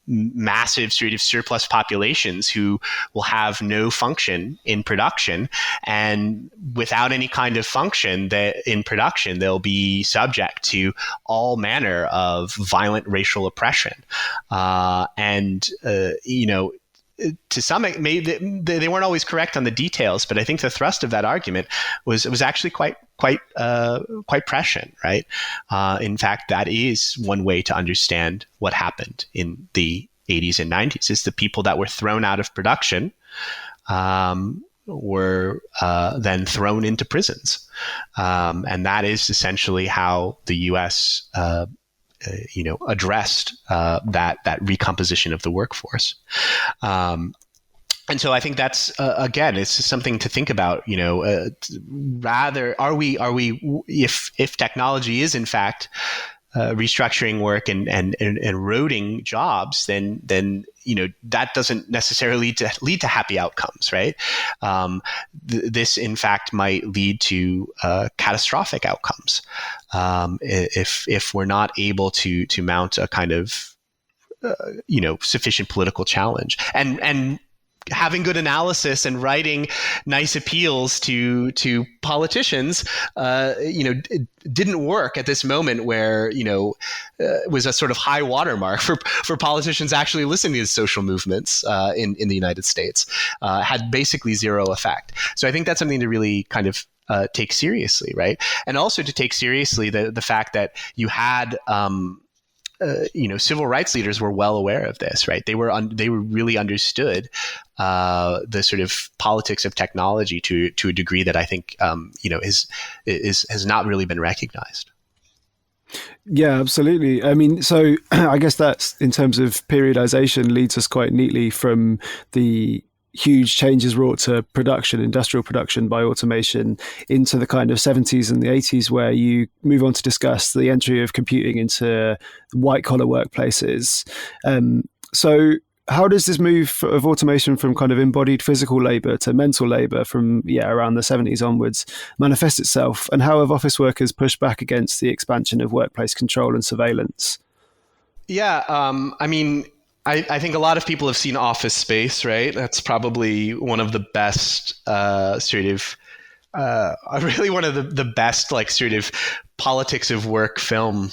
Speaker 3: massive sort of surplus populations who will have no function in production, and without any kind of function that in production, they'll be subject to all manner of violent racial oppression. To some, maybe they weren't always correct on the details, but I think the thrust of that argument was actually quite prescient, right? In fact, that is one way to understand what happened in the 80s and 90s, is the people that were thrown out of production were then thrown into prisons. And that is essentially how the U.S. Addressed that recomposition of the workforce. And so I think that's again, it's just something to think about. Rather, are we if technology is in fact restructuring work and eroding jobs, then that doesn't necessarily lead to happy outcomes, right? This in fact might lead to catastrophic outcomes if we're not able to mount a kind of sufficient political challenge and having good analysis and writing nice appeals to politicians, didn't work at this moment where, it was a sort of high watermark for politicians actually listening to social movements in the United States, had basically zero effect. So I think that's something to really kind of take seriously, right? And also to take seriously the fact that you had civil rights leaders were well aware of this, right? They really understood the sort of politics of technology to a degree that I think has not really been recognized.
Speaker 2: Yeah, absolutely. I mean, so I guess that's, in terms of periodization, leads us quite neatly from the huge changes wrought to production, industrial production by automation, into the kind of 70s and the 80s, where you move on to discuss the entry of computing into white-collar workplaces. So how does this move of automation from kind of embodied physical labor to mental labor from around the 70s onwards manifest itself? And how have office workers pushed back against the expansion of workplace control and surveillance?
Speaker 3: Yeah, I think a lot of people have seen Office Space, right? That's probably one of the best really one of the best sort of politics of work film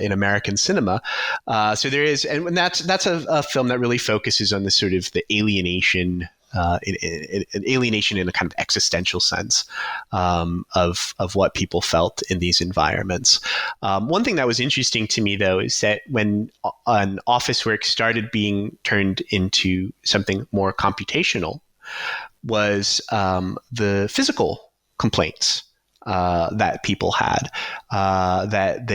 Speaker 3: in American cinema. So there is, and that's a film that really focuses on the sort of the alienation, alienation in a kind of existential sense of what people felt in these environments. One thing that was interesting to me, though, is that when an office work started being turned into something more computational, was the physical complaints that people had, that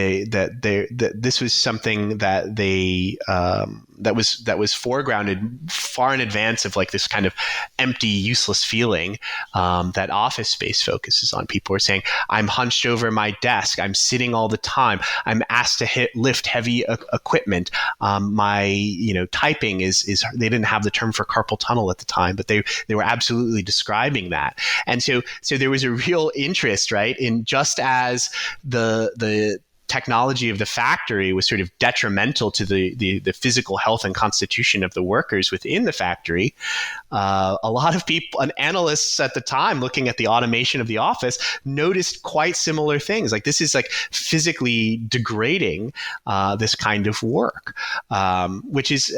Speaker 3: this was something that that was foregrounded far in advance of like this kind of empty, useless feeling that Office Space focuses on. People are saying, I'm hunched over my desk, I'm sitting all the time, I'm asked to lift heavy equipment. My typing is they didn't have the term for carpal tunnel at the time, but they were absolutely describing that. And so there was a real interest, right, in just as the technology of the factory was sort of detrimental to the physical health and constitution of the workers within the factory. A lot of people and analysts at the time looking at the automation of the office noticed quite similar things. Like, this is like physically degrading this kind of work, which is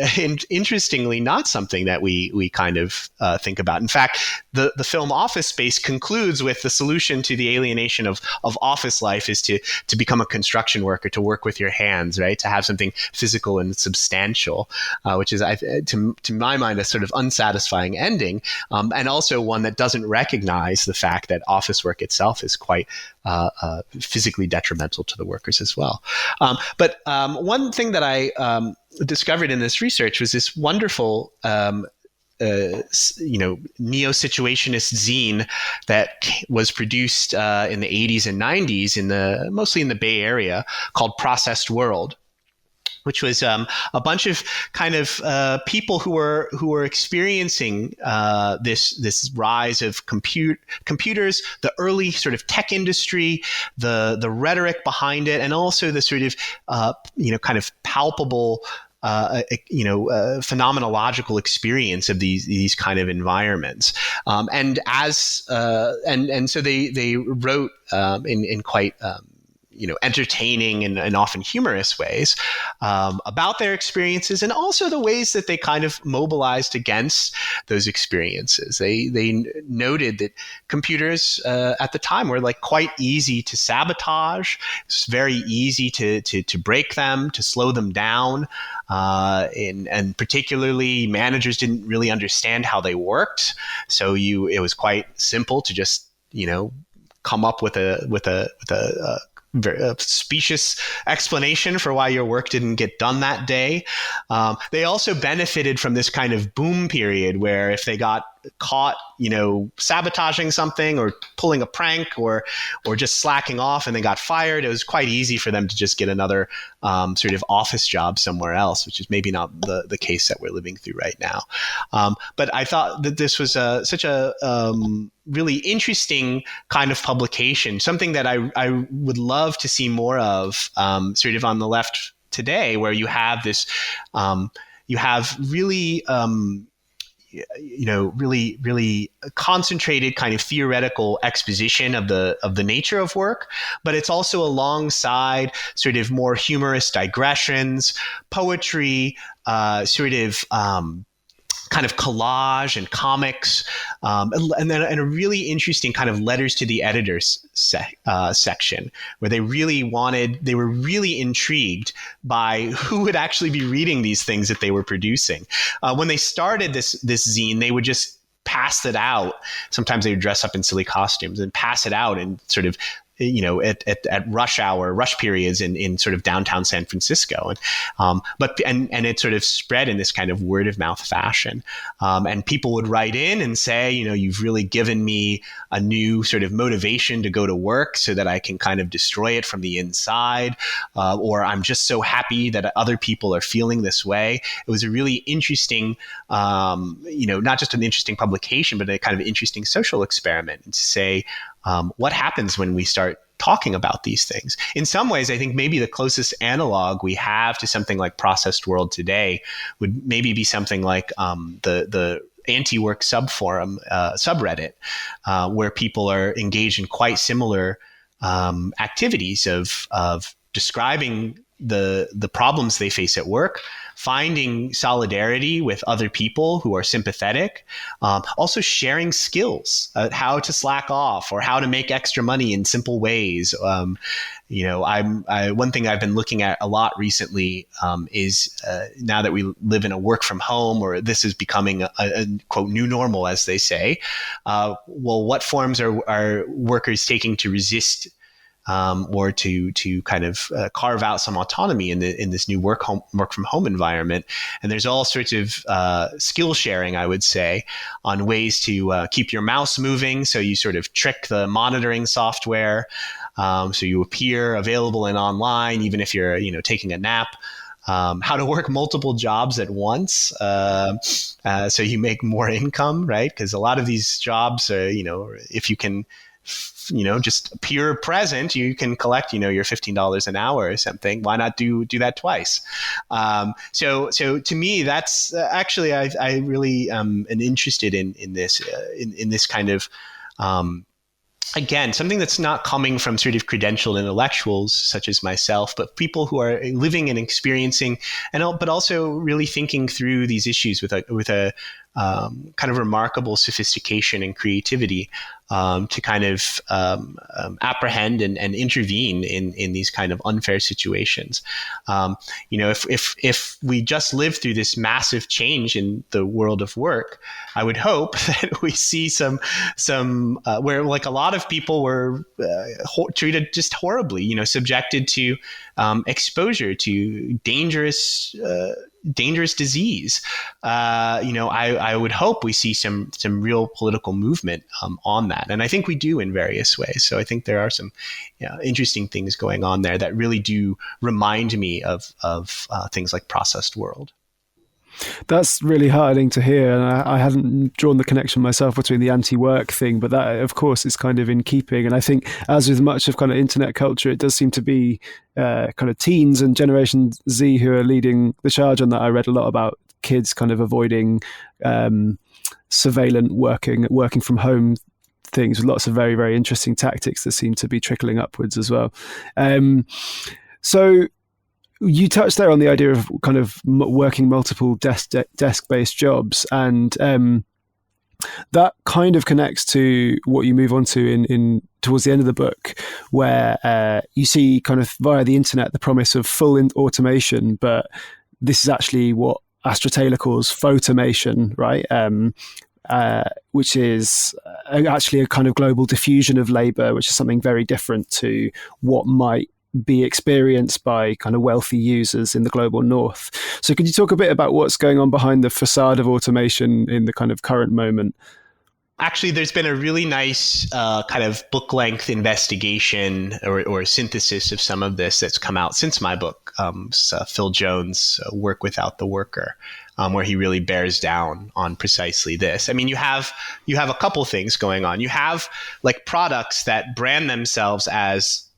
Speaker 3: interestingly not something that we kind of think about. In fact, the film Office Space concludes with the solution to the alienation of office life is to become a construction worker, to work with your hands, right? To have something physical and substantial, which is, to my mind, a sort of unsatisfying ending, and also one that doesn't recognize the fact that office work itself is quite physically detrimental to the workers as well. But one thing that I discovered in this research was this wonderful neo-situationist zine that was produced in the 80s and 90s mostly in the Bay Area, called Processed World, which was a bunch of kind of people who were experiencing this rise of computers, the early sort of tech industry, the rhetoric behind it, and also the sort of kind of palpable phenomenological experience of these kind of environments, and so they wrote in quite entertaining and often humorous ways about their experiences, and also the ways that they kind of mobilized against those experiences. They noted that computers at the time were like quite easy to sabotage. It's very easy to break them, to slow them down. And particularly, managers didn't really understand how they worked. So it was quite simple to just come up with a very specious explanation for why your work didn't get done that day. They also benefited from this kind of boom period where if they got caught, sabotaging something or pulling a prank or just slacking off and they got fired, it was quite easy for them to just get another sort of office job somewhere else, which is maybe not the case that we're living through right now. But I thought that this was such a really interesting kind of publication, something that I would love to see more of, sort of on the left today, where you have this, you have really, really concentrated kind of theoretical exposition of the nature of work, but it's also alongside sort of more humorous digressions, poetry, sort of kind of collage and comics, and then a really interesting kind of letters to the editors section, where they were really intrigued by who would actually be reading these things that they were producing. When they started this zine, they would just pass it out. Sometimes they would dress up in silly costumes and pass it out and sort of at rush periods in sort of downtown San Francisco. And it sort of spread in this kind of word of mouth fashion. And people would write in and say, you've really given me a new sort of motivation to go to work so that I can kind of destroy it from the inside. Or I'm just so happy that other people are feeling this way. It was a really interesting, not just an interesting publication, but a kind of interesting social experiment to say, what happens when we start talking about these things? In some ways, I think maybe the closest analog we have to something like Processed World today would maybe be something like the anti-work subforum subreddit, where people are engaged in quite similar activities of describing the problems they face at work, finding solidarity with other people who are sympathetic, also sharing skills, how to slack off or how to make extra money in simple ways. One thing I've been looking at a lot recently is now that we live in a work from home, or this is becoming a quote new normal, as they say. What forms are workers taking to resist or to kind of carve out some autonomy in this new work from home environment. And there's all sorts of skill sharing, I would say, on ways to keep your mouse moving. So you sort of trick the monitoring software, so you appear available and online, even if you're taking a nap. How to work multiple jobs at once, so you make more income, right? Because a lot of these jobs, if you can, just appear present, you can collect, your $15 an hour or something. Why not do that twice? So to me, that's actually I really am interested in this in this kind of. Again, something that's not coming from sort of credentialed intellectuals such as myself, but people who are living and experiencing, but also really thinking through these issues with a kind of remarkable sophistication and creativity to kind of apprehend and intervene in these kind of unfair situations. If we just live through this massive change in the world of work, I would hope that we see some where like a lot of people were treated just horribly, subjected to exposure to dangerous disease. I would hope we see some real political movement on that, and I think we do in various ways. So I think there are some interesting things going on there that really do remind me of things like Processed World.
Speaker 2: That's really heartening to hear, and I hadn't drawn the connection myself between the anti-work thing, but that, of course, is kind of in keeping. And I think, as with much of kind of internet culture, it does seem to be kind of teens and Generation Z who are leading the charge on that. I read a lot about kids kind of avoiding surveillant working from home things, with lots of very, very interesting tactics that seem to be trickling upwards as well. So you touched there on the idea of kind of working multiple desk-based jobs, and that kind of connects to what you move on to in towards the end of the book, where you see kind of via the internet the promise of full automation, but this is actually what Astra Taylor calls photomation, right? Which is actually a kind of global diffusion of labor, which is something very different to what might be experienced by kind of wealthy users in the global north. So could you talk a bit about what's going on behind the facade of automation in the kind of current moment?
Speaker 3: Actually, there's been a really nice kind of book-length investigation or synthesis of some of this that's come out since my book, Phil Jones' Work Without the Worker, where he really bears down on precisely this. I mean, you have a couple things going on. You have like products that brand themselves as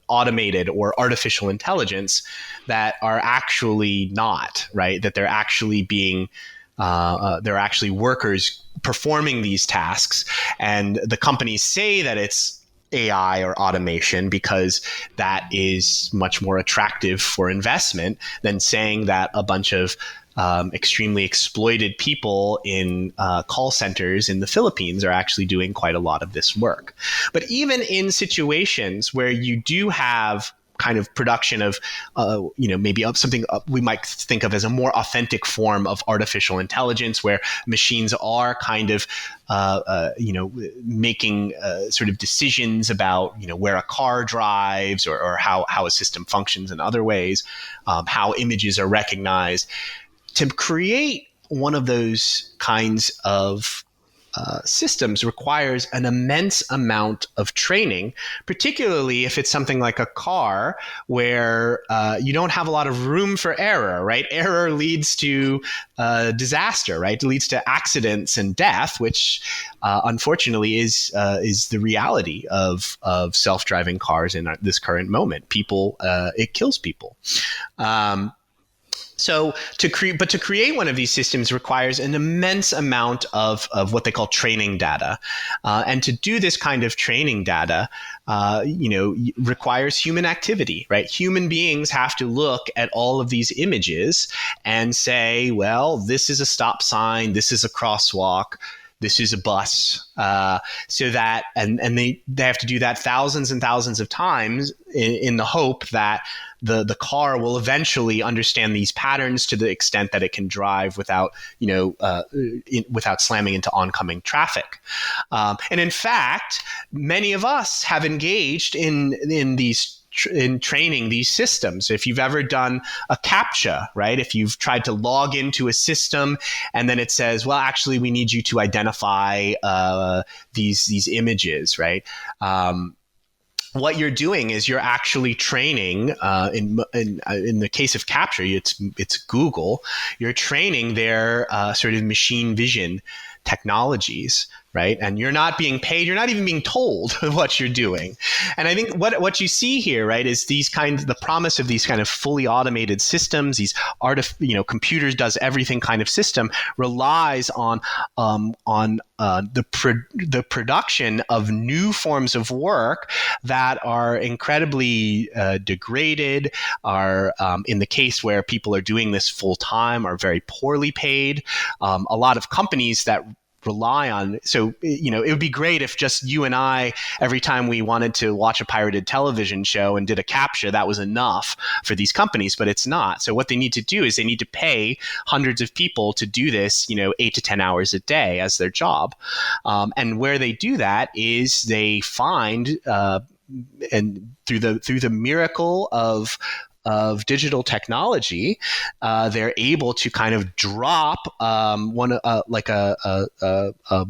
Speaker 3: automated or artificial intelligence that are actually not, right? That they're actually being, they're actually workers performing these tasks. And the companies say that it's AI or automation because that is much more attractive for investment than saying that a bunch of extremely exploited people in call centers in the Philippines are actually doing quite a lot of this work. But even in situations where you do have kind of production of, maybe of something we might think of as a more authentic form of artificial intelligence, where machines are kind of, making sort of decisions about, where a car drives or how a system functions in other ways, how images are recognized. To create one of those kinds of systems requires an immense amount of training, particularly if it's something like a car where you don't have a lot of room for error, right? Error leads to disaster, right? It leads to accidents and death, which unfortunately is the reality of self-driving cars in this current moment. It kills people. So to create one of these systems requires an immense amount of what they call training data, and to do this kind of training data, requires human activity, right? Human beings have to look at all of these images and say, well, this is a stop sign, this is a crosswalk, this is a bus, so that and they have to do that thousands and thousands of times in the hope that the car will eventually understand these patterns to the extent that it can drive without without slamming into oncoming traffic. And in fact, many of us have engaged in training these systems. If you've ever done a CAPTCHA, right? If you've tried to log into a system and then it says, well, actually, we need you to identify these images, right? What you're doing is you're actually training. In the case of CAPTCHA, it's Google. You're training their sort of machine vision technologies, right? And you're not being paid. You're not even being told what you're doing. And I think what you see here, right, is the promise of these kind of fully automated systems, these computers does everything kind of system relies on the production of new forms of work that are incredibly degraded, are in the case where people are doing this full time, are very poorly paid. A lot of companies that rely on. So, it would be great if just you and I, every time we wanted to watch a pirated television show and did a CAPTCHA, that was enough for these companies, but it's not. So what they need to do is they need to pay hundreds of people to do this, 8 to 10 hours a day as their job. And where they do that is they find, and through the miracle of digital technology, they're able to kind of drop a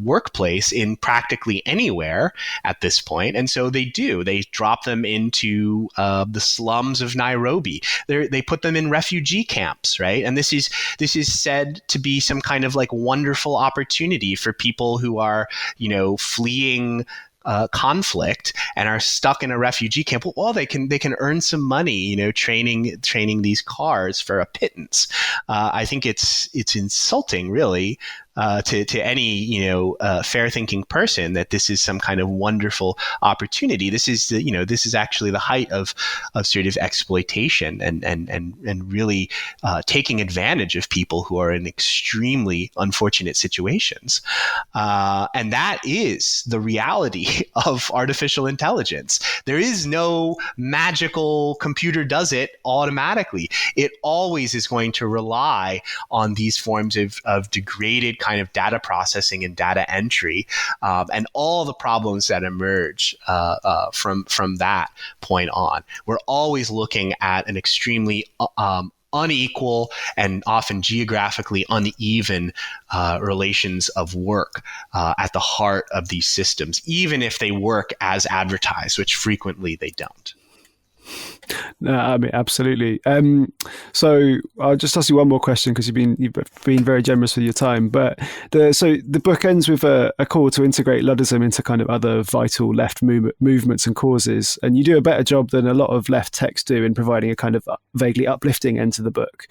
Speaker 3: workplace in practically anywhere at this point. And so they drop them into the slums of Nairobi. They put them in refugee camps, right? And this is said to be some kind of like wonderful opportunity for people who are, fleeing conflict and are stuck in a refugee camp. Well, they can earn some money, training these cars for a pittance. I think it's insulting, really, to any fair thinking person that this is some kind of wonderful opportunity. This is actually the height of sort of exploitation and really taking advantage of people who are in extremely unfortunate situations. And that is the reality of artificial intelligence. There is no magical computer does it automatically. It always is going to rely on these forms of degraded kind of data processing and data entry, and all the problems that emerge from that point on. We're always looking at an extremely unequal and often geographically uneven relations of work at the heart of these systems, even if they work as advertised, which frequently they don't.
Speaker 2: No, I mean, absolutely. So I'll just ask you one more question because you've been very generous with your time. But the book ends with a call to integrate Luddism into kind of other vital left movements and causes, and you do a better job than a lot of left texts do in providing a kind of vaguely uplifting end to the book.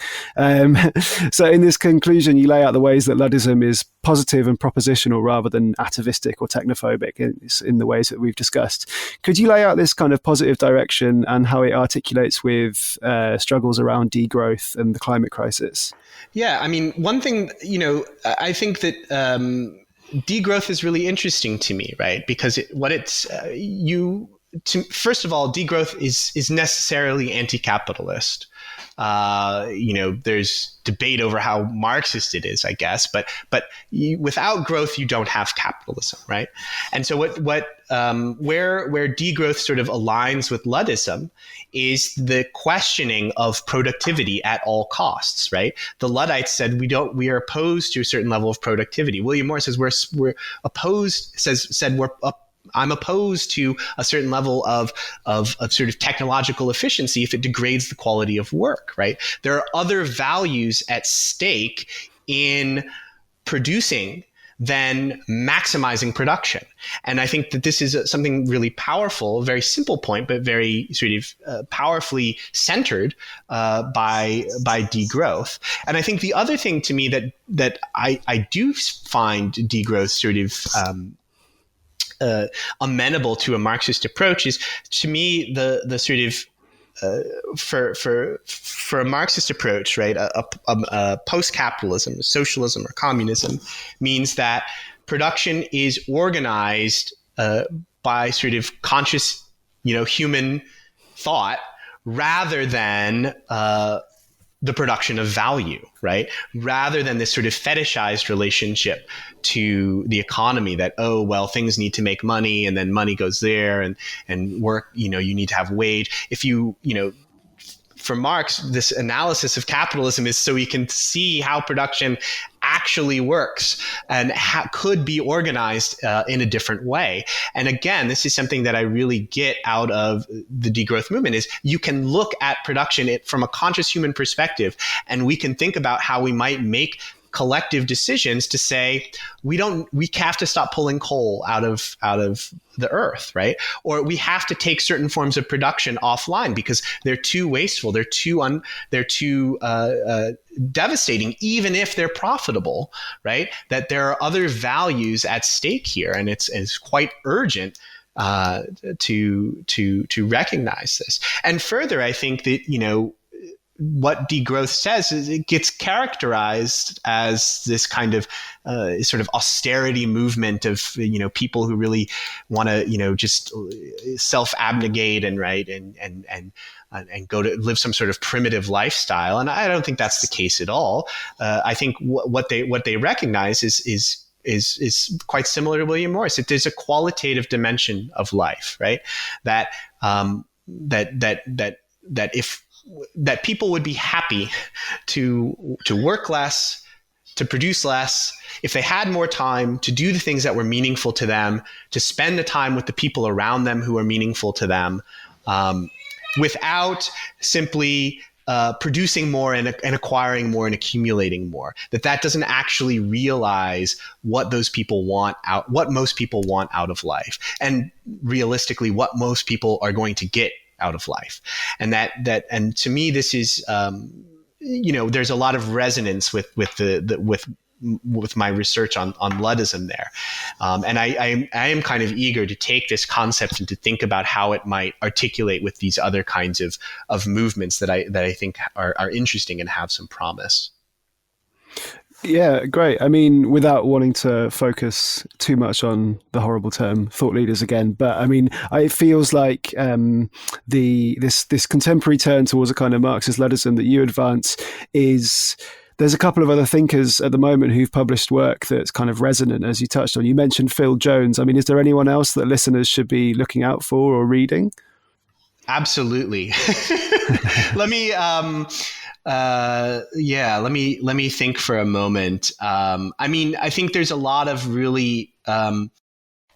Speaker 2: So in this conclusion, you lay out the ways that Luddism is positive and propositional rather than atavistic or technophobic in the ways that we've discussed. Could you lay out this kind of positive direction and how it articulates with struggles around degrowth and the climate crisis?
Speaker 3: Yeah, I mean, one thing, I think that degrowth is really interesting to me, right? Because first of all, degrowth is necessarily anti-capitalist. There's debate over how Marxist it is, I guess, but without growth, you don't have capitalism, right? And so where degrowth sort of aligns with Luddism is the questioning of productivity at all costs, right? The Luddites said we are opposed to a certain level of productivity. William Morris says we're opposed. I'm opposed to a certain level of sort of technological efficiency if it degrades the quality of work, right? There are other values at stake in producing than maximizing production. And I think that this is something really powerful, a very simple point, but very sort of powerfully centered by degrowth. And I think the other thing to me that I do find degrowth sort of amenable to a Marxist approach is, to me, the sort of for a Marxist approach, right? A post-capitalism, socialism, or communism means that production is organized by sort of conscious, human thought rather than the production of value, right? Rather than this sort of fetishized relationship to the economy that, oh, well, things need to make money and then money goes there and work, you need to have wage. If for Marx, this analysis of capitalism is so he can see how production actually works and could be organized in a different way. And again, this is something that I really get out of the degrowth movement is you can look at production from a conscious human perspective, and we can think about how we might make collective decisions to say we have to stop pulling coal out of the earth, right? Or we have to take certain forms of production offline because they're too wasteful, they're too devastating, even if they're profitable, right? That there are other values at stake here, and it's quite urgent to recognize this. And further, I think that what degrowth says is it gets characterized as this kind of sort of austerity movement of people who really want to just self-abnegate and go to live some sort of primitive lifestyle. And I don't think that's the case at all. I think what they recognize is quite similar to William Morris. That there's a qualitative dimension of life, right? That people would be happy to work less, to produce less, if they had more time to do the things that were meaningful to them, to spend the time with the people around them who are meaningful to them, without simply producing more and acquiring more and accumulating more. That doesn't actually realize what those people want out, what most people want out of life, and realistically, what most people are going to get out of life. And and to me, this is, there's a lot of resonance with my research on Luddism there. And I am kind of eager to take this concept and to think about how it might articulate with these other kinds of movements that I think are interesting and have some promise.
Speaker 2: Yeah, great. I mean, without wanting to focus too much on the horrible term thought leaders again, but I mean, it feels like this contemporary turn towards a kind of Marxist Luddism that you advance is. There's a couple of other thinkers at the moment who've published work that's kind of resonant, as you touched on. You mentioned Phil Jones. I mean, is there anyone else that listeners should be looking out for or reading?
Speaker 3: Absolutely. Let me think for a moment. I mean, I think there's a lot of really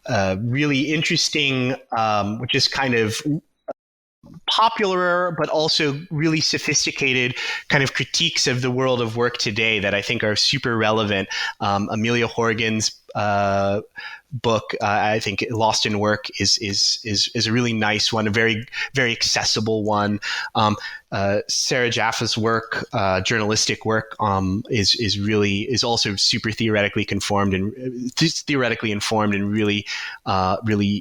Speaker 3: interesting, which is kind of popular, but also really sophisticated kind of critiques of the world of work today that I think are super relevant. Amelia Horgan's book, I think Lost in Work is a really nice one, a very, very accessible one. Sarah Jaffe's work, journalistic work, is also super theoretically informed and really,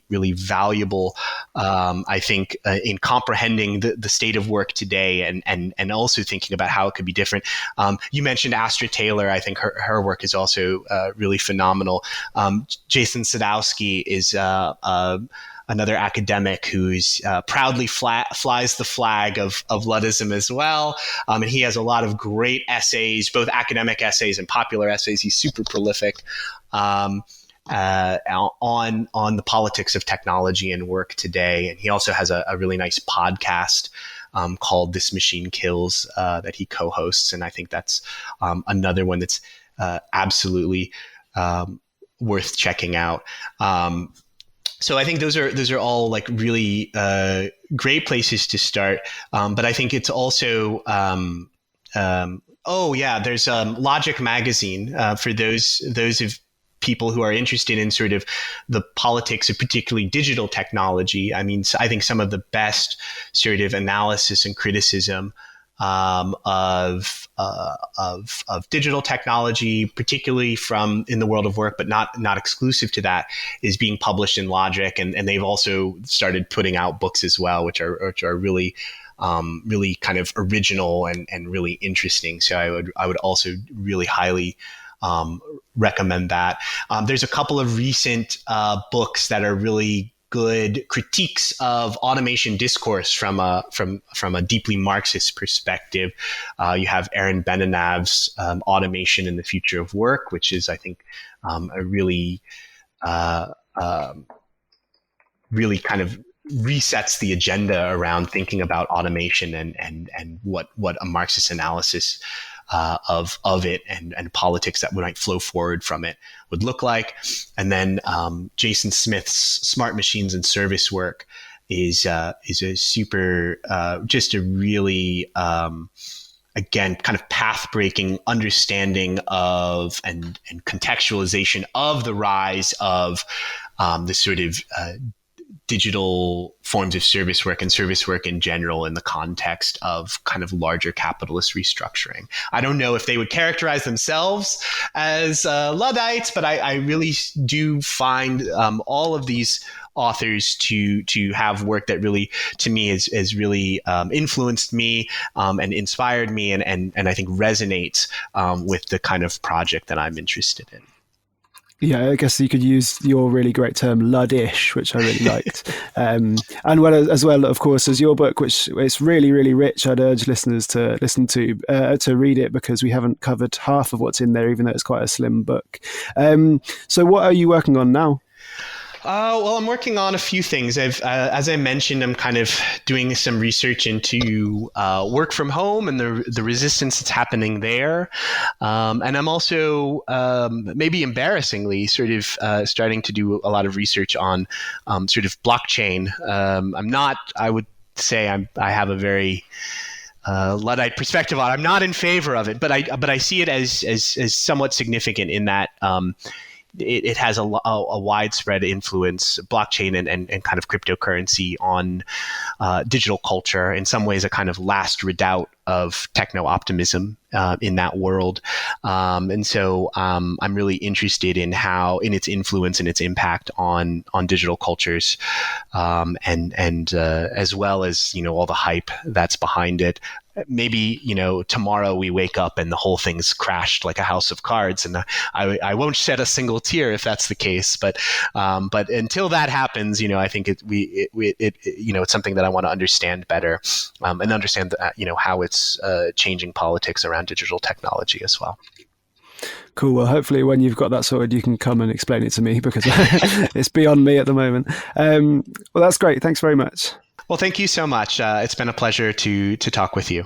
Speaker 3: really valuable. I think in comprehending the state of work today and also thinking about how it could be different. You mentioned Astra Taylor. I think her work is also really phenomenal. Jason Sadowski is another academic who's proudly flies the flag of Luddism as well. And he has a lot of great essays, both academic essays and popular essays. He's super prolific on the politics of technology and work today. And he also has a really nice podcast called This Machine Kills that he co-hosts. And I think that's another one that's absolutely worth checking out. So I think those are all like really great places to start. But I think it's also there's Logic Magazine for those of people who are interested in sort of the politics of particularly digital technology. I mean, I think some of the best sort of analysis and criticism of digital technology, particularly from in the world of work, but not exclusive to that, is being published in Logic, and they've also started putting out books as well, which are really really kind of original and really interesting. So I would also really highly recommend that. There's a couple of recent books that are really good critiques of automation discourse from a deeply Marxist perspective. You have Aaron Benenav's Automation and the Future of Work, which is, I think, a really really kind of resets the agenda around thinking about automation and what a Marxist analysis of it and politics that might flow forward from it would look like. And then Jason Smith's Smart Machines and Service Work is a super, just a really, again, kind of path-breaking understanding of and contextualization of the rise of this sort of digital forms of service work and service work in general in the context of kind of larger capitalist restructuring. I don't know if they would characterize themselves as Luddites, but I really do find all of these authors to have work that really, to me, has really influenced me and inspired me and I think resonates with the kind of project that I'm interested in.
Speaker 2: Yeah, I guess you could use your really great term "luddish," which I really liked, and as well, of course, as your book, which it's really, really rich. I'd urge listeners to listen to read it because we haven't covered half of what's in there, even though it's quite a slim book. So, what are you working on now?
Speaker 3: Well, I'm working on a few things. As I mentioned, I'm kind of doing some research into work from home and the resistance that's happening there. And I'm also, maybe embarrassingly, sort of starting to do a lot of research on sort of blockchain. I would say I have a very Luddite perspective on it. I'm not in favor of it, but I see it as somewhat significant in that it has a widespread influence, blockchain and kind of cryptocurrency on digital culture. In some ways, a kind of last redoubt of techno-optimism in that world. And so I'm really interested in its influence and its impact on digital cultures, and as well as, all the hype that's behind it. Maybe, tomorrow we wake up and the whole thing's crashed like a house of cards, and I won't shed a single tear if that's the case. But until that happens, I think it's something that I want to understand better, and understand how it's changing politics around digital technology as well.
Speaker 2: Cool. Well, hopefully when you've got that sorted, you can come and explain it to me because it's beyond me at the moment. Well, that's great. Thanks very much.
Speaker 3: Well, thank you so much. It's been a pleasure to talk with you.